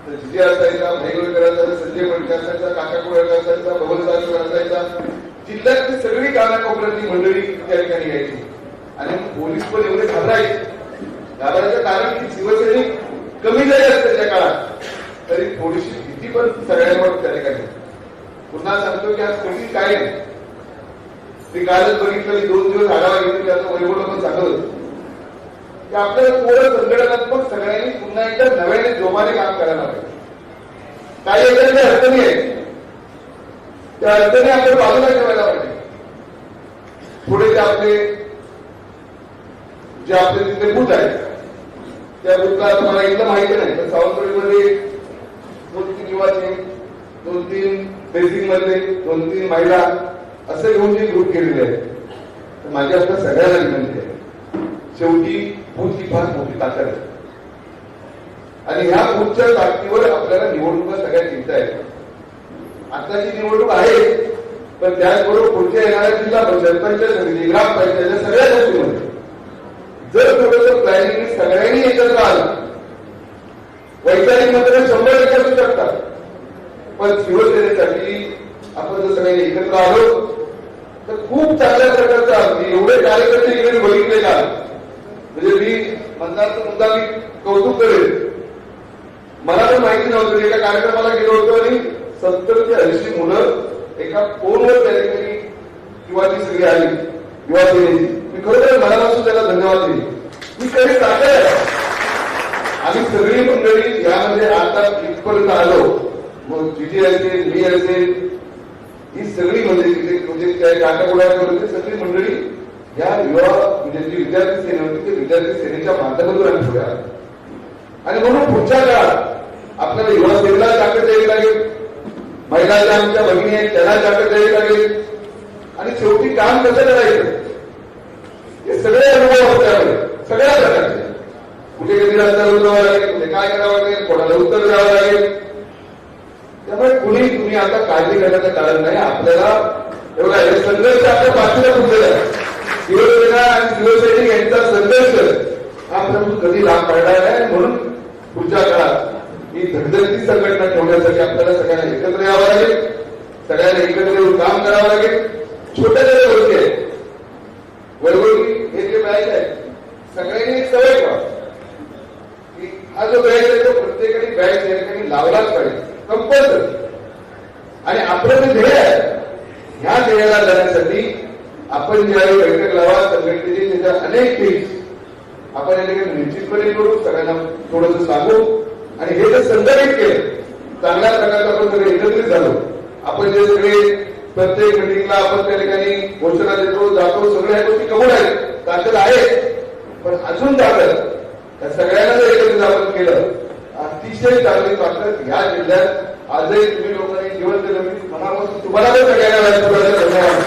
तर जिजे असायचा, भाईगोळकर असायचा, संजय पडके असायचा, काका कोळकर असायचा, भवन साहेब असायचा, जिल्ह्यातली सगळी कानाकोपऱ्यातली मंडळी त्या ठिकाणी यायची आणि पोलीस पण एवढे घाबरायचे. घाबरायचं कारण की शिवसैनिक कमी जरी असते त्या काळात तरी थोडीशी भीती पण सगळ्यांवर त्या ठिकाणी. पुन्हा सांगतो की आज कमी काय नाही. मी कालच बघितलं, 2 दिवस आढावा घेतली, आता वैभवला पण सांगत होतो की आपल्याला थोडं संघटनात्मक सगळ्यांनी पुन्हा एकदा नव्याने जोमाने काम करायला पाहिजे. काही एखाद्या अडचणी आहेत त्या अडचणी आपण बाजूला ठेवायला पाहिजे. पुढे ते आपले जे आपले तिथले बूथ आहेत त्या बूथला मला इथलं माहिती नाही तर सावंतवाडीमध्ये 2-3 युवाचे, 2-3 बेसिंग मध्ये 2-3 महिला असे घेऊन जे ग्रुप केलेले आहेत तर माझी आपल्या सगळ्यांना विनंती आहे, शेवटी बूथ ही फार मोठी ताकद आहे आणि ह्या बूथच्या ताकदीवर आपल्याला निवडणुका सगळ्या जिंकता येतात. आताची निवडणूक आहे, पण त्याचबरोबर पुढच्या येणाऱ्या जिल्हा परिषद, पंचायत समिती, ग्रामपंचायत सगळ्या गोष्टीमध्ये जर थोडंसं प्लॅनिंग सगळ्यांनी एकत्र आलं, वैचारिक मतं 100% असू शकतात, पण शिवसेनेसाठी आपण जर सगळ्यांनी एकत्र आलो तर खूप चांगल्या प्रकारचा मी एवढे कार्यकर्ते इकडे बघितले का, म्हणजे मी मतदारचा मुद्दा मी कौतुक करेन. मला पण माहिती नव्हतं, एका कार्यक्रमाला गेलो होतो आणि 70 ते 80 मुलं एका फोनवर त्या ठिकाणी किंवा ती सगळी आली युवा सेनेची. मी खरोखर मनापासून त्याला धन्यवाद दिले. मी कधी ताकद आम्ही सगळी मंडळी यामध्ये आता इथपर्यंत आलो, मग जिथे असेल, मी असेल, ही सगळी म्हणजे काटाकोड्यावर सगळी मंडळी या युवा म्हणजे जी विद्यार्थी सेना होती ते विद्यार्थी सेनेच्या माध्यमातून आम्ही पुढे आलो. आणि म्हणून पुढच्या काळात आपल्याला युवा सेनेला ताकद द्यावी लागेल, महिला ज्या आमच्या भगिनी आहेत त्यांना ताकद द्यावी लागेल आणि शेवटी काम कसं करायचं हे सगळे अनुभव आपल्याकडे सगळ्या प्रकारचे. कुठे कधी रस्त्यावर उतरावं लागेल, कुठे काय करावं लागेल, कोणाला उत्तर द्यावं लागेल. त्यामुळे तुम्ही आता काळजी करण्याचं कारण नाही. आपल्याला एवढा हे संघर्ष आपल्या पाठीला फुटलेला आहे. शिवसेना आणि शिवसैनिक यांचा संघर्ष आपल्याला कधी लाभ पडणार नाही. म्हणून पुढच्या काळात ही धगधगती संघटना ठेवण्यासाठी आपल्याला सगळ्यांना एकत्र यावं लागेल, सगळ्यांना एकत्र येऊन काम करावं लागेल. छोट्या छोट्या गोष्टी आहेत, वर्गोटी हे जे बॅच आहे सगळ्यांनी एक सवय ठेवा की हा जो बॅच आहे तो प्रत्येकाने बॅच या ठिकाणी लावलाच पाहिजे, कंपल्सरी. आणि आपलं जे ध्येय आहे ह्या ध्येयाला जाण्यासाठी आपण ज्यावेळी बैठक लावा संघटनेची त्याच्या अनेक टिप्स आपण या ठिकाणी निश्चितपणे करू, सगळ्यांना थोडंसं सांगू. आणि हे जर संघटित केलं, चांगल्या प्रकारचं आपण सगळे एकत्रित झालो, आपण जे सगळे प्रत्येक मिटिंगला आपण त्या ठिकाणी घोषणा देतो जातो, सगळ्या गोष्टी कबूल आहेत, ताकद आहे, पण अजून ताकद या सगळ्यांना जर एकत्रित आपण केलं, अतिशय चांगली ताकद ह्या जिल्ह्यात आजही तुम्ही लोकांनी जीवन दिलं. मी मनापासून तुम्हाला पण सगळ्यांना धन्यवाद.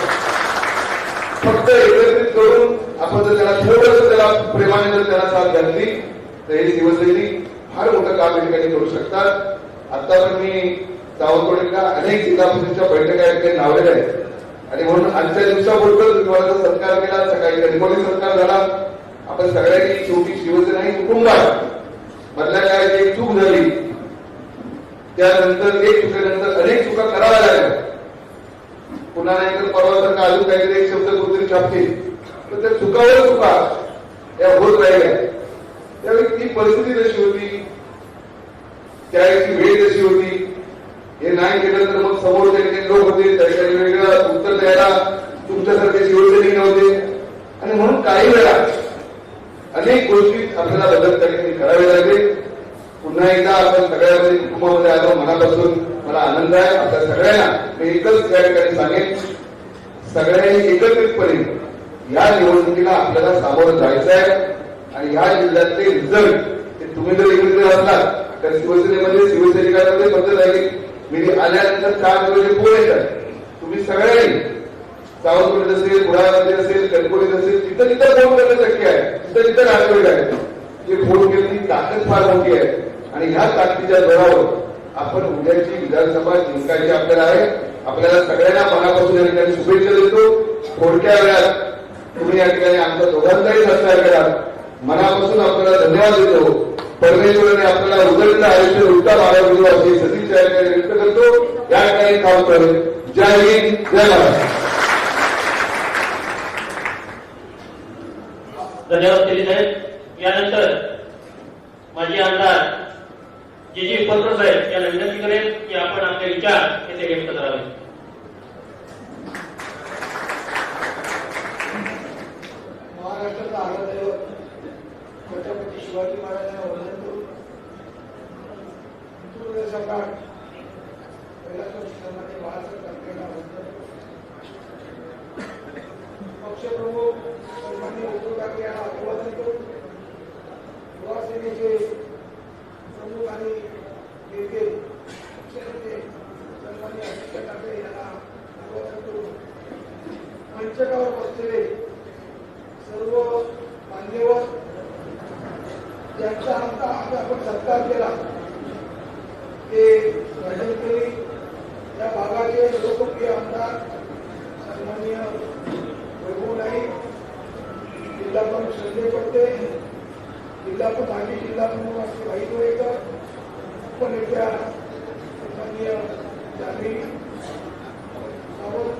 फक्त एकत्रित करून आपण जर त्याला थोडंसं त्याला प्रेमाने जर त्याला साथ घातली तर हे शिवसैनिक फार मोठं काम या ठिकाणी करू शकतात. आता पण मी सावंतवाडीला अनेक जिल्हा परिषदेच्या बैठका या ठिकाणी लावलेल्या आहेत आणि म्हणून आजच्या दिवसाबरोबर तुम्हाला सत्कार केला, सकाळी गणपती सत्कार झाला. आपण सगळ्यांनी शेवटी शिवसेना ही कुटुंब आहे. मधल्या काळात एक चूक झाली, त्यानंतर एक चुकीनंतर अनेक चुका कराव्या लागल्या. पुन्हा नाहीतर परवासारखा अजून काहीतरी एक शब्द कुठेतरी छापतील, तर त्या चुकावर चुका या होत राहिल्या. त्यावेळी ती परिस्थिती जशी होती, त्यावेळी वेळ जशी होती, हे नाही केलं तर मग समोर जे लोक होते त्याच्याकडे वेगळं उत्तर द्यायला तुमच्यासारखे शिवसैनिक नव्हते. आणि म्हणून काही वेळा अनेक गोष्टी आपल्याला बदल त्या ठिकाणी करावे लागेल. पुन्हा एकदा आपण सगळ्यामध्ये कुटुंबामध्ये आलो, मनापासून मला आनंद आहे. आपल्या सगळ्यांना मी एकच त्या ठिकाणी सांगेन, सगळ्यांनी एकत्रितपणे या निवडणुकीला आपल्याला सामोरं जायचं आहे. आणि ह्या जिल्ह्यातले रिझल्ट ते तुम्ही जर एकत्रित असलात तर शिवसेनेमध्ये शिवसैनिकांमध्ये बदल आहे. मी आल्यानंतर 4 दिवस फोन येतात, तुम्ही सगळ्यांनी सावंतवाडीत असेल, कुडाळमध्ये असेल, कणकोलीत असेल, जिथं जिथं फोन करणं शक्य आहे, तिथं तिथं नागरिक आहे ते फोन केली. ताकद फार मोठी आहे आणि ह्या ताकदीच्या जोरावर आपण उद्याची विधानसभा जिंकायची आपल्याला आहे. आपल्याला सगळ्यांना मनापासून या ठिकाणी शुभेच्छा देतो. थोडक्या वेळात तुम्ही या ठिकाणी आमच्या दोघांचाही सत्कार केला, मनापासून आपल्याला धन्यवाद देतो. परमेश्वराने आपल्याला उदंड आयुष्य उत्तम आरोग्य अशी सदिच्छा या ठिकाणी व्यक्त करतो. या ठिकाणी काम करेल. जय हिंद, जय महाराष्ट्र. धन्यवाद केले साहेब. यानंतर माजी आमदार जे उपस्थित आहेत यांना विनंती करेल की आपण आपले विचार येथे व्यक्त करावे. महाराष्ट्राचा आराध्य छत्रपती शिवाजी महाराजांना वंदन करून हिंदू सम्राट छत्रपती बाळासाहेब ठाकरेंना वंदन पक्षप्रमुख सन्माननीय उद्धव ठाकरे यांना अभिवादन करून युवा सेनेचे प्रमुख आणि नेते पक्षनेते सन्माननीय आदित्य ठाकरे यांना अभिवादन करून मंचकावर बसलेले ज्यांचा आज आपण सत्कार केला ते राजकीय या भागाचे लोकप्रिय आमदार सन्माननीय वैभव नाईक, जिल्हा प्रमुख संजय पट्टे, माजी जिल्हा प्रमुख असले भाई गोळेकर, उपनेत्या सन्माननीय जान्हवी सावंत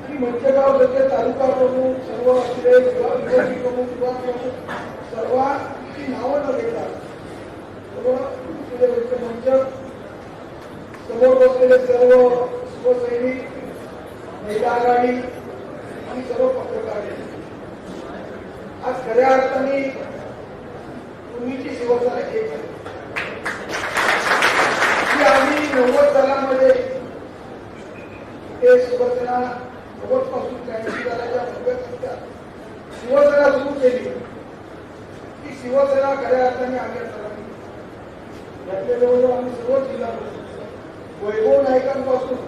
आणि मंचगाव सध्या तालुका प्रमुख, सर्व असले विभाग प्रमुख सर्वांची नावं न घेता सर्व मंच समोर बसलेले सर्व शिवसैनिक, महिला आघाडी आणि सर्व पत्रकार, आज खऱ्या अर्थाने पूर्वीची शिवसेना एक आहे. आम्ही 90 सालांमध्ये ते शिवसेना 90 पासून 83 सालाच्या पूर्वीच्या शिवसेना सुरू केली. ती शिवसेना खऱ्या अर्थाने आम्ही यातल्या जवळजवळ आम्ही सर्व जिल्हा वैभव नाईकांपासून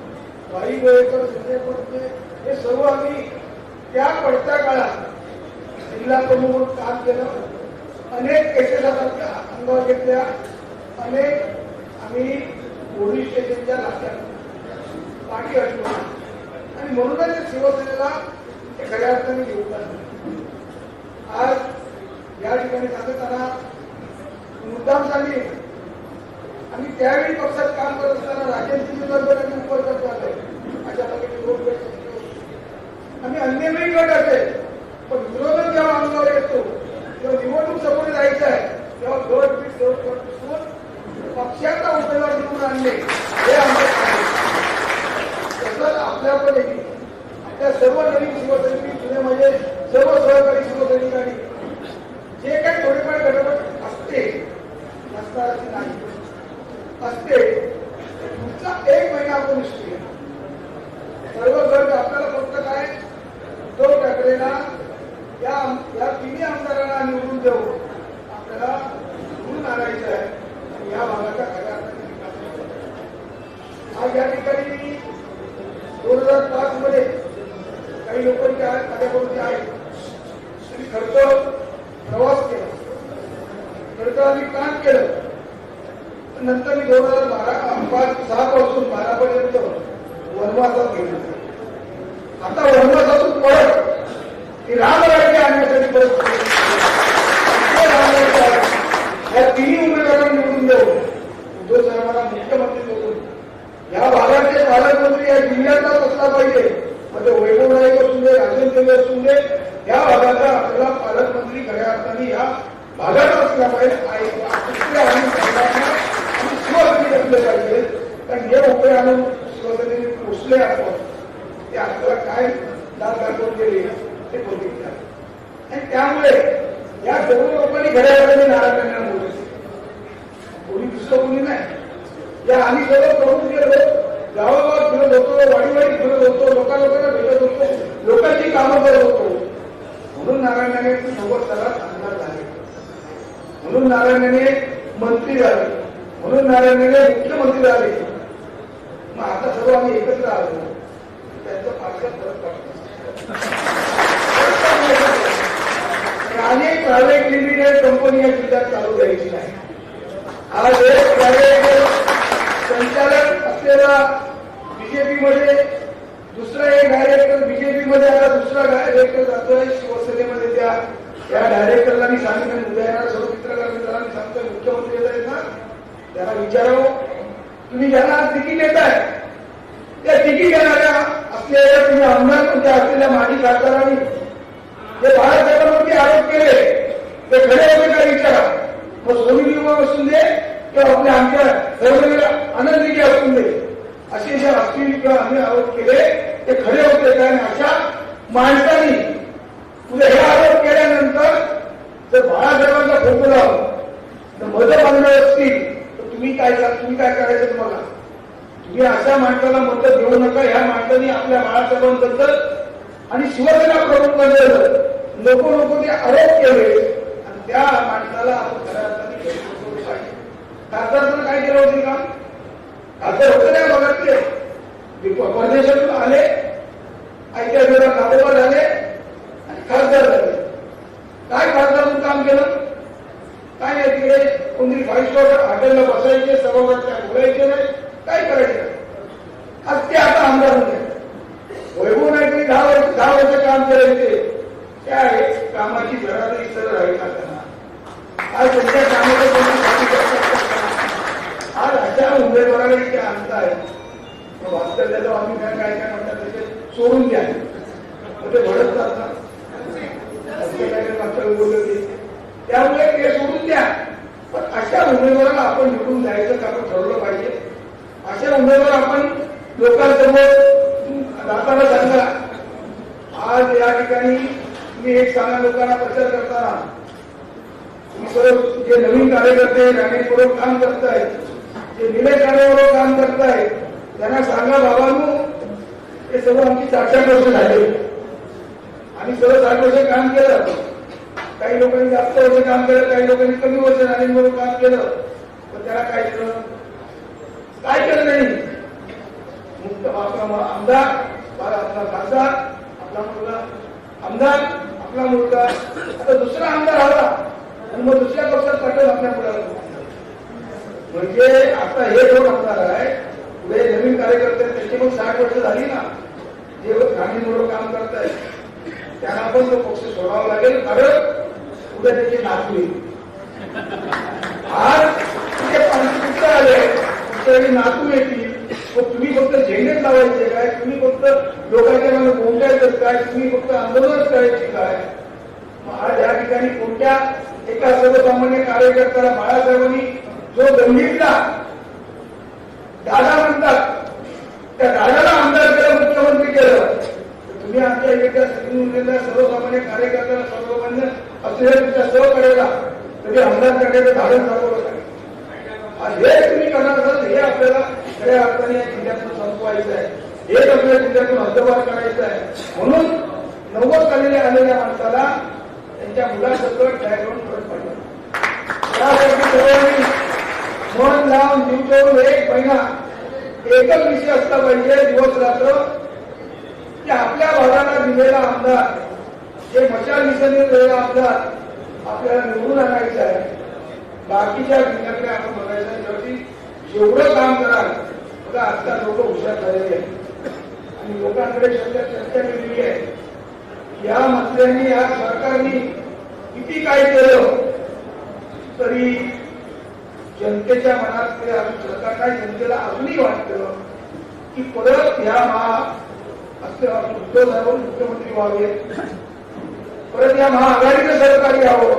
भाई गोळेकर, संजय पट्टे हे सर्व आम्ही त्या पडत्या काळात जिल्हा प्रमुख म्हणून काम केलं. अनेक केसेस अंगावर घेतल्या, अनेक आम्ही पोलीस स्टेशनच्या नात्यात पाठी असलो आणि म्हणूनच शिवसेनेला हे खऱ्या अर्थाने योगदान. आज या ठिकाणी सांगताना मुद्दाम सांगेल आम्ही त्यावेळी पक्षात काम करत असताना राजकीय गडबडांनी उपर करतो आले अशा प्रकारे 2 गट आम्ही अन्य वेळी गट असेल, पण विरोधक जेव्हा अंगावर येतो तेव्हा निवडणूक समोर जायचं आहे तेव्हा गट पक्षाचा उपयोग निवडून आणणे हे आमचं. तसंच आपल्याकडे आपल्या सर्व नवीन शिवसैनिक पुण्यामध्ये सर्व सहकारी शिवसैनिकांनी जे काही थोडेफार गडबड असते नसणारी नाही असते पुढचा 1 महिना आपण निष्क्रिय सर्व गट आपल्याला फक्त काय उद्धव ठाकरेंना या तिन्ही आमदारांना निवडून देऊ आपल्याला निवडून आणायचं आहे आणि या भागाचा खऱ्या आज या ठिकाणी 2005 मध्ये काही लोकांचे आहेत माझ्याकडून आहेत त्यांनी खर्च प्रवास केला, खर्च आम्ही काम केलं. नंतर मी 2006 पासून 12 पर्यंत वनवासात गेलो. आता वनवासातून परत रामराज्य आणण्यासाठी परत या तिन्ही उमेदवारांना निवडून देऊ उद्धव साहेबांना मुख्यमंत्री करून या भागाचे पालकमंत्री या जिल्ह्याचाच असला पाहिजे. म्हणजे वैभव नाईक असून दे, राजन देवी असून दे, या भागाचा आपल्याला पालकमंत्री खऱ्या अर्थाने या भागाचा असला पाहिजे. पाहिजे कारण जे उपाय आणून शिवसेनेने पोचले आपण ते आपल्याला काय दाद दाखवून गेले ते बघितलं आणि त्यामुळे या सर्व लोकांनी खऱ्या अर्थाने नाराज करण्याला बोलले. कोणी दुसरं कोणी नाही. या आम्ही सर्व प्रमुख गेलो, गावागावात फिरत होतो, वाडीवाडी फिरत होतो, लोकांना भेटत होतो, लोकांची कामं करत होतो. म्हणून नारायणाने 90 सालात आमदार झाले, म्हणून नारायणाने मंत्री झाले, म्हणून नारायणाने मुख्यमंत्री झाले. मग आता सर्व आम्ही एकत्र आलो त्यांचं फारसं फरक पडतो. अनेक प्रायव्हेट लिमिटेड कंपनी या जिल्ह्यात चालू द्यायची नाही. आज एक प्रायव्हेट संचालक असलेला बीजेपी मध्ये, दुसरा एक डायरेक्टर बीजेपी मध्ये, आता दुसरा डायरेक्टर जातोय शिवसेनेमध्ये. त्या डायरेक्टरला मी सांगितलं उद्या येणार सर्व मित्रांनी सांगतोय मुख्यमंत्री येत आहेत ना, त्यांना विचारावं तुम्ही ज्यांना तिकीट देत आहे त्या तिकीट देणाऱ्या असलेल्या तुम्ही आमदार कोणत्या असलेल्या माजी खासदारांनी जे बाळासाहेबांवरती आरोप केले ते खरे होते का विचारा. मग सोनी युवा असून दे किंवा आपल्या आमच्या सर्वला आनंदीजी असून दे, असे जे अश्लील किंवा आम्ही आरोप केले ते खरे होते का. अशा माणसांनी पुढे हे आरोप केल्यानंतर जर बाळासाहेबांचा फोटो लावून मतं बांधणार असतील तर तुम्ही काय करायचं. तुम्हाला तुम्ही अशा माणसाला मतं देऊ नका. ह्या माणसांनी आपल्या बाळासाहेबांबद्दल आणि शिवसेना प्रमुखांबद्दल नको ते आरोप केले आणि त्या माणसाला आपण खऱ्या अर्थाने पाहिजे. खासदारांना काय केलं होते काम? खासदार होते त्या भागातले परदेशातून आले, आयत्या वेळेला नागोबा झाले आणि खासदार झाले. काय खासदार म्हणून काम केलं? काय फाईव्ह स्टार हॉटेलला बसायचे, सभागृहात बोलायचे नाही, काय करायचे नाही. आज ते आता आमदार होते. वैभव नाईकनी 10 वर्ष काम करायचे, त्या कामाची घरातही सरळ राहील ना त्यांना. आज त्यांच्या कामाला आज अशा उमेदवाराला इथे आणताय, वास्तव्याचं आम्ही काय काय काय म्हणतात त्याचे सोडून द्या, ते भडकतात ना. त्यामुळे ते सोडून द्या. पण अशा उमेदवाराला आपण निवडून द्यायचं का आपण ठरवलं पाहिजे. अशा उमेदवार आपण लोकांसमोर जाताना सांगा. आज या ठिकाणी मी एक सांगा, लोकांना प्रचार करताना तुम्ही सर्व जे नवीन कार्यकर्ते राणेबरोबर काम करतायत, जे निलेश राणेबरोबर काम करतायत, त्यांना सांगा बाबांनो, हे सर्व आमची 60 वर्ष झाले. आम्ही सर्व 60 वर्ष काम केलं. काही लोकांनी जास्त वर्ष काम केलं, काही लोकांनी कमी वर्ष राणेबरोबर काम केलं. पण त्याला काय केलं? काय केलं नाही. मुक्त आपला आमदार, आपला खासदार, आपला मुलगा आमदार, आपला मुलगा आता दुसरा आमदार हवा आणि मग दुसऱ्या पक्षात पाठवून आपल्या मुलाला. म्हणजे आता हे दोन आमदार आहे, पुढे नवीन कार्यकर्ते त्याची मग 60 वर्ष झाली ना, जे राणेबरोबर काम करतायत त्यांना पण तो पक्ष सोडावा लागेल. कारण उद्या त्याचे नातू आज तिथे पंचकृष्ण आले, त्यावेळी नातू येतील. तुम्ही फक्त झेंडेच लावायचे काय, तुम्ही फक्त लोकांच्या मला बोंबायचं काय, तुम्ही फक्त आंदोलनच करायची काय. आज या ठिकाणी कोणत्या एका सर्वसामान्य कार्यकर्त्याला बाळासाहेबांनी जो गंभीरला दादा म्हणतात, त्या दादाला आमदार केलं, मुख्यमंत्री केलं. तुम्ही आमच्या इकडच्या सर्वसामान्य कार्यकर्त्याला, सर्वसामान्य असलेल्या तुमच्या सहकार्याला तुम्ही आमदार करण्याचं धाडस दाखवलं काय. हे तुम्ही करणार असाल, हे आपल्याला खऱ्या अर्थाने या जिल्ह्यातून संपवायचं आहे, हेच आपल्या जिल्ह्यातून हद्दपार करायचं आहे. म्हणून 90 साली आलेल्या माणसाला त्यांच्या मुलासकट बॅकग्राऊंड फरक पडला. त्यासाठी सर्वांनी मन लावून जीव ठेवून 1 महिना एकच विषय असला पाहिजे, दिवस रात्र, की आपल्या भागाला दिलेला आमदार, जे मशाल मिशनने दिलेला आमदार आपल्याला निवडून आणायचं आहे. बाकीच्या जिल्ह्याकडे आपण बघायचं, शेवटी जेवढं काम कराल बघा. आजकाल लोक हुशार झालेले आहेत आणि लोकांकडे चर्चा केलेली आहे. या मंत्र्यांनी, या सरकारने किती काय केलं तरी जनतेच्या मनात ते सरकारला, जनतेला अजूनही वाटतं की परत ह्या उद्धव साहेब मुख्यमंत्री व्हावे, परत या महाआघाडीचं सरकार यावं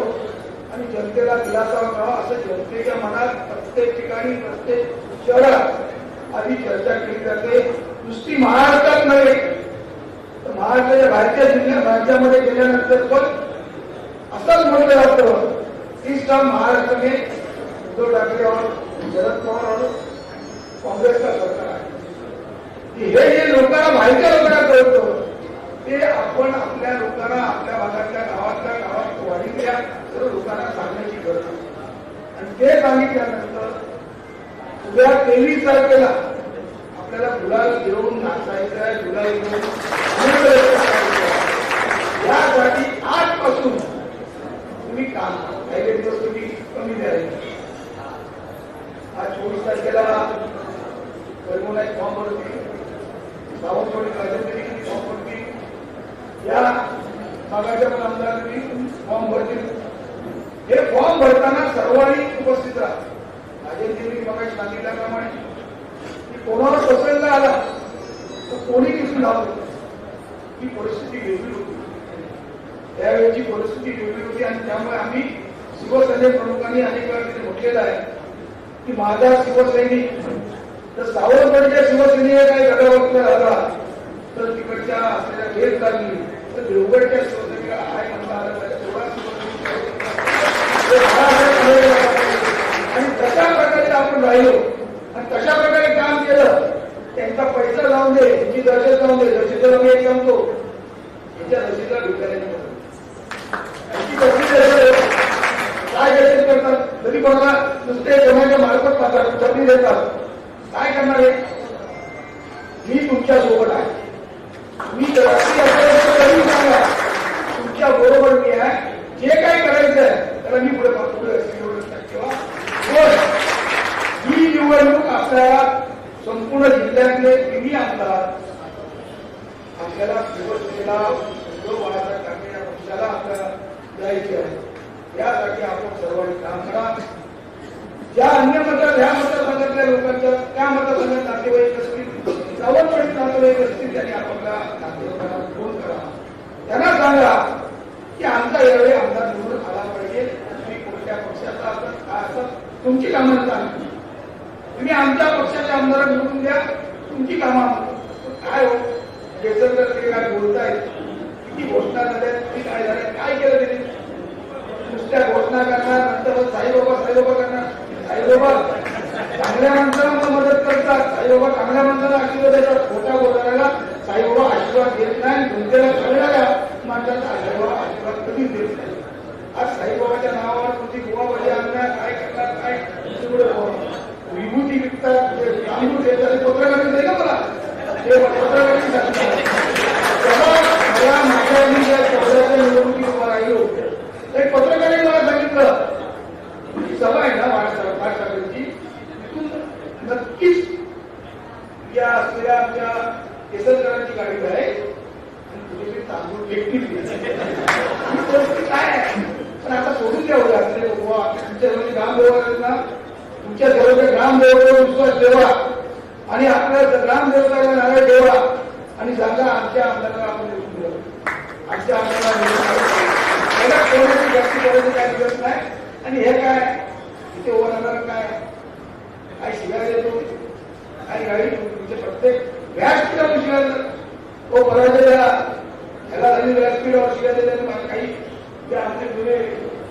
आणि जनतेला दिलासा मिळावा, असं जनतेच्या मनात प्रत्येक ठिकाणी, प्रत्येक शहरात आधी चर्चा केली जाते. नुसती महाराष्ट्रात नव्हे तर महाराष्ट्राच्या बाहेरच्या राज्यामध्ये गेल्यानंतर पण असंच म्हटलं जातं की महाराष्ट्राने उद्धव ठाकरे और शरद पवार और काँग्रेसचा सरकार आहे. हे जे लोकांना, बाहेरच्या लोकांना कळतं ते आपण आपल्या लोकांना, आपल्या भागातल्या गावात वाढीतल्या सर्व लोकांना सांगण्याची गरज आहे. आणि ते सांगितल्यानंतर उद्या 23 तारखेला आपल्याला गुलाल घेऊन नाचायचं आहे, गुलाल घेऊन यासाठी आजपासून तुम्ही काम करा. काही दिवस तुम्ही कमी द्यायचं. आज 24 तारखेला वैभवला एक फॉर्म भरतील, सावंतवाडी राजेंद्री फॉर्म भरतील, या भागाच्या पण आमदारांनी फॉर्म भरतील. हे फॉर्म भरताना सर्वांनी उपस्थित राहा. राजेंद्रजी मगाशी सांगितल्याप्रमाणे की कोणाला पसंत आला तर कोणी दिसून लावलं. ही परिस्थिती वेगळी होती, त्यावेळेची परिस्थिती वेगळी होती आणि त्यामुळे आम्ही शिवसेने प्रमुखांनी अनेक वेळा तिथे म्हटलेलं आहे की माझा शिवसैनिक जर सावंतवाडीच्या शिवसेनेला काही गटावक्त झाला तर तिकडच्या असलेल्या भेद लागली तर देवगडच्या शिवसेनेला आहे म्हणता आलं पाहिजे. आणि तशा प्रकारे आपण राहिलो आणि तशा प्रकारे काम केलं. त्यांचा पैसा लावून दे, त्यांची दहशत लावून दे. दहशतीला मी एक सांगतो, यांच्या दहशतीला भिकाऱ्यांनी काय दहशत करतात. तरी कोणाला नुसते जमाच्या मार्फत पाहतात, छत्री देतात. काय करणार आहे. मी तुमच्या सोबत आहे, मी राष्ट्रीय सांगा तुमच्या बरोबर मी आहे. जे काय करायचं आहे त्याला मी पुढे किंवा निवडणूक आपल्या संपूर्ण जिल्ह्यातले तिन्ही आमदार आपल्याला शिवसेनेला उद्धव बाळासाहेब ठाकरे या पक्षाला आपल्याला द्यायचे आहे. यासाठी आपण सर्वांनी काम करा. ज्या अन्य ह्या मतदारसंघातल्या लोकांच्या त्या मतदारसंघात नातेवाईक असतील, सावंतवाडीत नातेवाईक असतील, त्यांनी आपल्या नातेवाईकांना फोन करा. त्यांना सांगा की आमचा यावेळी आमदार निवडून आला पाहिजे. तुम्ही कोणत्या पक्षाचा असतात, काय असतात, तुमची कामं सांगा. तुम्ही आमच्या पक्षाचे आमदार निवडून द्या, तुमची कामं. काय हो केसरकर ते काय बोलतायत, किती घोषणा झाल्या, किती काय झाल्या, काय केलं त्यांनी? नुसत्या घोषणा करणार, नंतर साईबाबा करणार. साईबाबा चांगल्या माणसाला मदत करतात, साईबाबा चांगल्या माणसाला आशीर्वाद देतात. खोट्या बोलणाऱ्याला साईबाबा आशीर्वाद देत नाही. जनतेला कळणाऱ्या माणसाचा साईबाबा आशीर्वाद कधीच देत नाही. आज साईबाबाच्या नावावर तुझी गोवामध्ये आणणार, काय करणार, काय विभूती विकतात, तांदूळ देतात. पत्रकारांनी दिलं मला, ते पत्रकारांनी सांगितलं. मला माझ्या मी ज्या चौदाच्या निवडणुकीत उभा राहिलो, एक पत्रकारांनी मला सांगितलं सभा आहे ना महाराष्ट्राची, तिथून नक्कीच या असलेल्या आमच्या केसरकरांची गाडी आहे आणि तुझे तांदूळ फेकतील. काय आहे पण आता सोडून द्यावं लागते. तुमच्या जवळ ग्रामदेवता आहेत ना, तुमच्या जवळच्या ग्रामदेवतेवर विश्वास ठेवा आणि आपल्या ग्रामदेवताला नावे ठेवा आणि सांगा आमच्या आमदाराला आपण निवडून देऊ. आमच्या आमदाराला त्याला कोणाची जास्ती करायचं काय दिवस नाही. आणि हे काय इथे ओरणार काय शिवाय देतो, काही गाडी तुमचे प्रत्येक व्यासपीठावर शिवाय तो पराजय झाला, त्याला त्यांनी व्यासपीठावर शिवाय दिल्या. काही जे आमचे जुने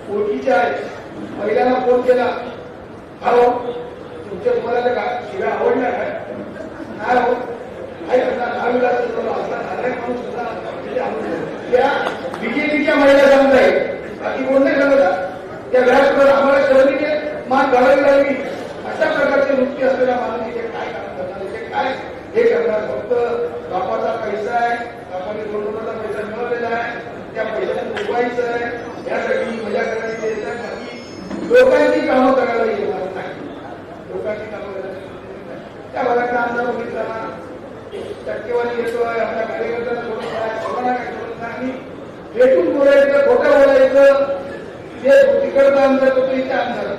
ओळखीचे आहेत महिलांना फोन केला, हो तुमच्या तुम्हाला त्या शिव्या आवडल्या काय नाही हो, काय करणार दहावीला असला झालाय माणूस सुद्धा त्या बीजेपीच्या महिला सांगताय, बाकी कोण नाही सांगत. त्या व्यासपीठावर आम्हाला शहरीने मान घालावी लागली. अशा प्रकारचे वृत्ती असलेल्या माणूस इथे काय काम करणार, इथे काय हे करणार. फक्त बापाचा पैसा आहे, बापाने 2 रुपयाचा पैसा मिळवलेला आहे, त्या पैशाने उगवायचं आहे, यासाठी मजा करायची आहे. बाकी लोकांची कामं करायला येणार नाही, लोकांची कामं करायला. त्या भागातला आमदार बघितला ना, टक्केवारी येतोय, आपल्या कार्यकर्त्यांना सोडत नाही, सर्वांना काय सोडत नाही. भेटून बोलायचं, खोटं बोलायचं, जे तिकडचा आमदार होतो इथे आमदार.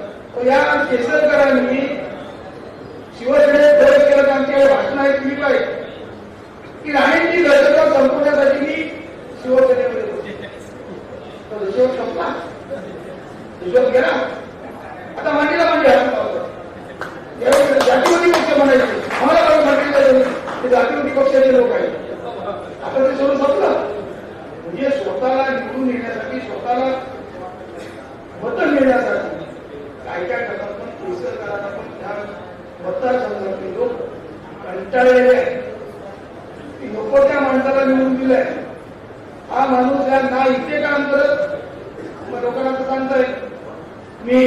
या केसरकरांनी शिवसेनेत प्रवेश केला तर आमच्याकडे भाषण ऐकली पाहिजे की राणेंची दहशतवाद संपवण्यासाठी मी शिवसेनेमध्ये तो विषय संपला, विषय गेला. आता मांडीला मांडी हात लावतो. जातीवादी पक्ष म्हणायचे, आम्हाला काय म्हटलेलं ते जातीवादी पक्षाचे लोक आहेत. आता ते सगळं संपलं. म्हणजे स्वतःला निवडून येण्यासाठी, स्वतःला मत मिळण्यासाठी काय काय करतात. पण केसरकरांना पण त्या मतदारसंघातले लोक कंटाळलेले आहेत की नको त्या माणसाला निवडून दिलंय. हा माणूस या ना इथे काम करत. मग लोकांना असं सांगताय मी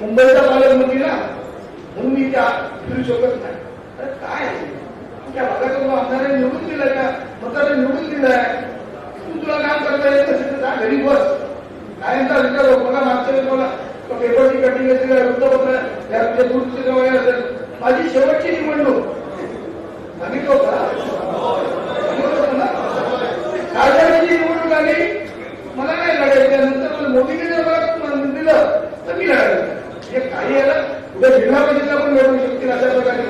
मुंबईचा पालकमंत्री ना म्हणून मी त्या फिरू शकत नाही. तर काय त्या भागात तुला आमदारांनी निवडून दिलंय का, मतदारांनी निवडून दिलंय, तुला काम करता येत नसेल तर घरी बस. कायमचा विचार हो. मला मागच्या वेळेस मला पेपरची कटिंग असेल, वृत्तपत्र तुमच्या दूरचे जवळ असेल. माझी शेवटची निवडणूक सांगितलं का, खासदाराची निवडणूक आली, मला नाही लढायचं. त्यानंतर मला मोदीने जर मला दिलं तर मी लढायचं. हे काही आलं उद्या जिल्हा परिषदेला पण लढवू शकतील अशा प्रकारे.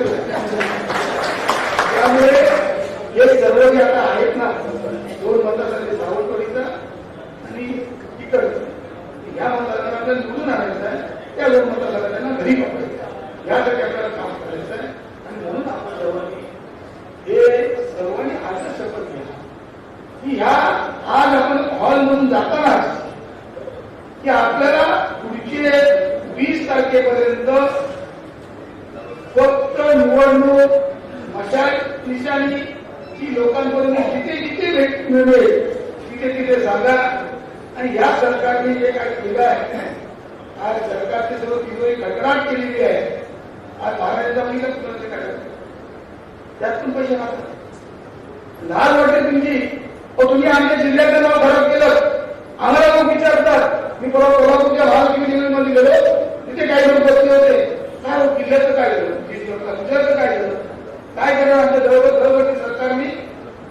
त्यामुळे हे सर्व जे आता आहेत ना, 2 मतदारसंघ सावंतवाडीचा आणि तिकडचं, या मतदारांना निवडून आणायचं आहे, त्या 2 मतदारांना घरी पाठवायचं. यासाठी आपल्याला काम करायचं आहे. आणि म्हणून आपण सर्वांनी आज शपथ घ्या की आज आपण हॉलमधून जाताना की आपल्याला पुढचे 20 तारखेपर्यंत फक्त निवडणूक मशाल निशाणी की लोकांपर्यंत जिथे जिथे भेट मिळेल तिथे तिथे सांगा. आणि या सरकारने जे काही केलं आहे, आज सरकारची सर्व तिजोरी कडकडाट केलेली आहे. आज महाराजांचा महिला पुत्राचे काढायचं त्यातून पैसे मागतात. लाज वाटते तुमची. तुम्ही आमच्या जिल्ह्याचं नाव खराब केलं. आम्हाला लोक विचारतात. मी कोल्हापूरच्या महालक्ष्मी जिल्ह्यामध्ये गेलो, तिथे काही लोक बसले होते, काय किल्ल्याचं काय झालं, बसला. दुसऱ्याचं काय झालं? काय करणार? आमच्या दरवर्षी सरकारने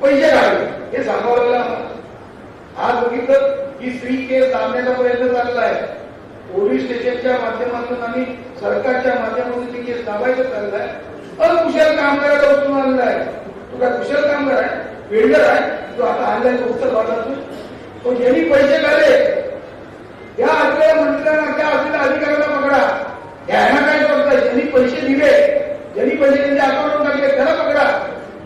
पैसे काढले हे सांगावं लागलं आम्हाला. आज बघितलं की स्त्री केस दाबण्याचा प्रयत्न चालला आहे. पोलीस स्टेशनच्या माध्यमातून आणि सरकारच्या माध्यमातून ती केस दाबायचं चाललंय. अकुशल कामगाराला उचलून आणलं आहे. तू काय कुशल कामगार आहे? बिल्डर आहे? तो आता आणलाय उत्तर भागातून. पण ज्यांनी पैसे काढले त्या असलेल्या मंत्र्यांना, त्या असलेल्या अधिकाऱ्याला पकडा. यांना काय करताय? ज्यांनी पैसे दिले, ज्यांनी पैसे त्यांच्या अकाउंटवर टाकले त्याला पकडा.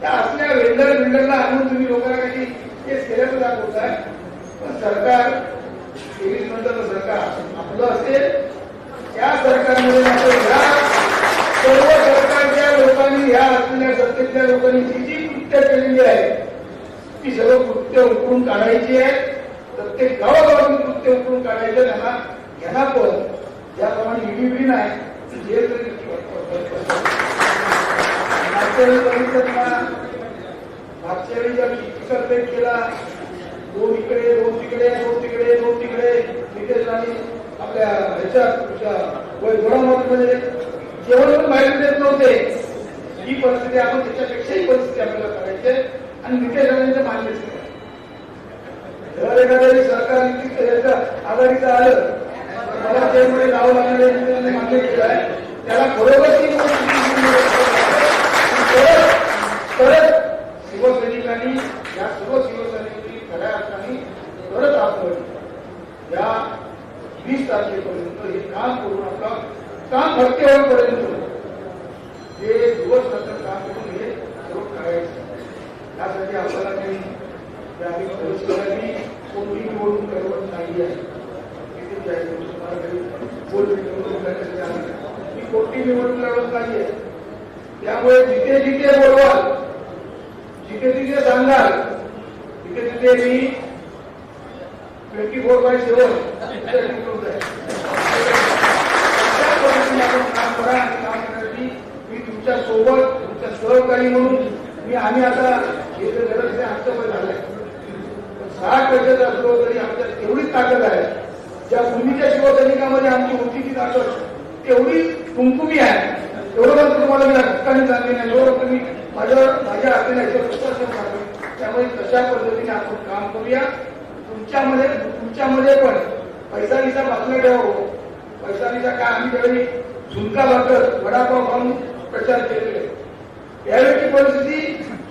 त्या असल्या बिल्डरला आणून तुम्ही लोकांना काही केस केल्याचं दाखवताय. पण सरकार 23 नंतरचं सरकार आपलं असेल. त्या सरकारमध्ये मात्र ह्या सर्व सरकारच्या लोकांनी, ह्या असलेल्या सत्तेतल्या लोकांनी जी कृत्य केलेली आहे ती सर्व कृत्य उकळून काढायची आहे. प्रत्येक गावागावातून कृत्य उकळून काढायचं. यांना पण ज्याप्रमाणे ईडी नाही जे मागच्या वेळी बघितलं ना, मागच्या वेळी ज्या टिपिकल पेट केला, 2 इकडे 2 तिकडे 2 तिकडे 2 तिकडे नितेश राणे आपल्या ह्याच्यात घोडामध्ये जेवण पण बाहेर देत नव्हते. ही परिस्थिती आपण त्याच्यापेक्षाही परिस्थिती आपल्याला करायची आहे आणि नितेश राणेंचं मान्यच नाही. जर एखाद्या सरकार आघाडीचं आलं मला जेलमध्ये जावं लागणारे मान्य केलं आहे. त्याला बरोबर परत शिवसैनिकांनी, या सर्व शिवसैनिकांनी खऱ्या अर्थाने परत आपण या 20 तारखेपर्यंत हे काम करू नका. काम भरती होईपर्यंत हे दिवस नंतर काम करून हे सर्व करायचं. त्यासाठी आपल्याला काही कोणती निवडणूक करवत नाही आहे. मी कोणती निवडणूक लढवत नाहीये. त्यामुळे जिथे जिथे बोलवाल, जिथे तिथे सांगाल, तिथे तिथे मी 24/7 आपण काम करा. आणि काम करण्यासाठी मी तुमच्या सोबत, तुमच्या सहकारी म्हणून आम्ही आता हे गरज आमचं झालंय. 60 वर्षाचा असलो तरी आमच्यात तेवढीच ताकद आहे. ज्या पूर्वीच्या शिवसैनिकांमध्ये आमची होती ती ताकद तेवढी कुमकुमी आहे. एवढं मात्र तुम्हाला मी हक्काने सांगेन नाही. एवढं तुम्ही माझ्या हाताने विश्वास टाकले. त्यामुळे तशा पद्धतीने आपण काम करूया. तुमच्यामध्ये पण पैसा निसा बाजूला ठेवावं. पैसा निसा काय आम्ही त्यावेळी झुणका भाकर वडापाव खाऊन प्रचार केलेले. त्यावेळी परिस्थिती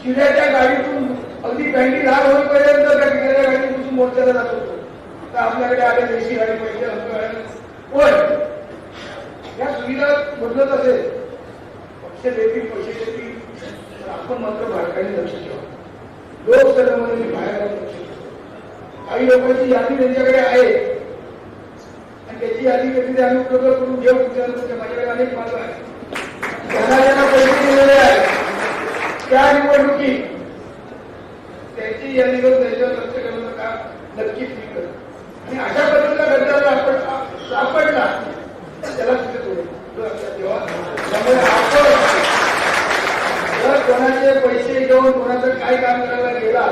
चिऱ्याच्या गाडीतून अगदी बँडी लाल होईपर्यंत त्या चिऱ्याच्या गाडीतून मोर्चाला जात होतो. तर आपल्याकडे आले देशी गाडी पाहिजे. पण या सुविधा बदलत असेल, पक्ष देतील, पैसे देतील, तर आपण मात्र बारकाईने लक्ष ठेवा. लोकसभेमध्ये मी बाहेर लक्ष ठेवा. काही लोकांची यादी त्यांच्याकडे आहे आणि त्याची यादी कधी आम्ही उपयोग करून घेऊ. माझ्याकडे अनेक मार्ग आहेत. ज्यांना पैसे दिलेले आहेत त्या निवडणुकीत त्याची यादी करून त्याच्यावर लक्ष करण्याचं काम नक्कीच मी करतो. आणि अशा पद्धतीचा गद्दार आपण सापडला त्याला तिथे तेव्हा त्यामुळे आपण जर कोणाचे पैसे घेऊन कोणाचं काय काम करायला गेला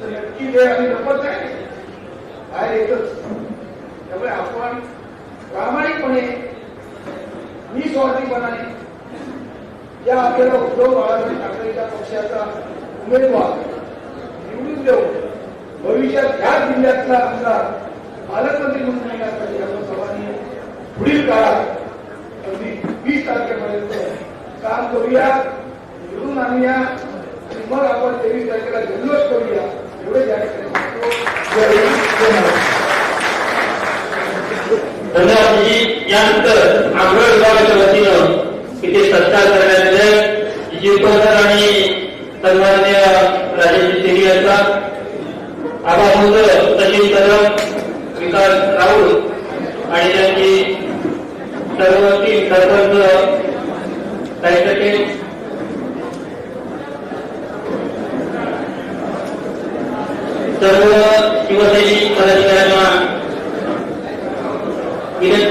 तर नक्की ते आम्ही नपत नाही बाहेर येतच. त्यामुळे आपण प्रामाणिकपणे निस्वार्थीपणाने ज्या आपल्याला उद्धव बाळासाहेब ठाकरेच्या पक्षाचा उमेदवार निवडून देऊ, भविष्यात ह्या जिल्ह्यातला आमचा पालकमंत्री म्हणून येण्यासाठी आपण सर्वांनी पुढील काळात अगदी 20 तारखेपर्यंत काम करूया, निवडून आणूया आणि मग आपण 23 तारखेला जल्लोष करूया. एवढे या ठिकाणी धन्यवाद. यानंतर आग्रह विभागाच्या वतीनं इथे सत्कार करण्यात आले जीवकर आणि सन्माननीय राजेश शेरी यांचा आभार मानतो. सचिन कदम, विकास राऊळ आणि त्यांची सर्व टीम, सरपंच, साहित्य सर्व शिवसैनिक पदाधिकाऱ्यांना विनंती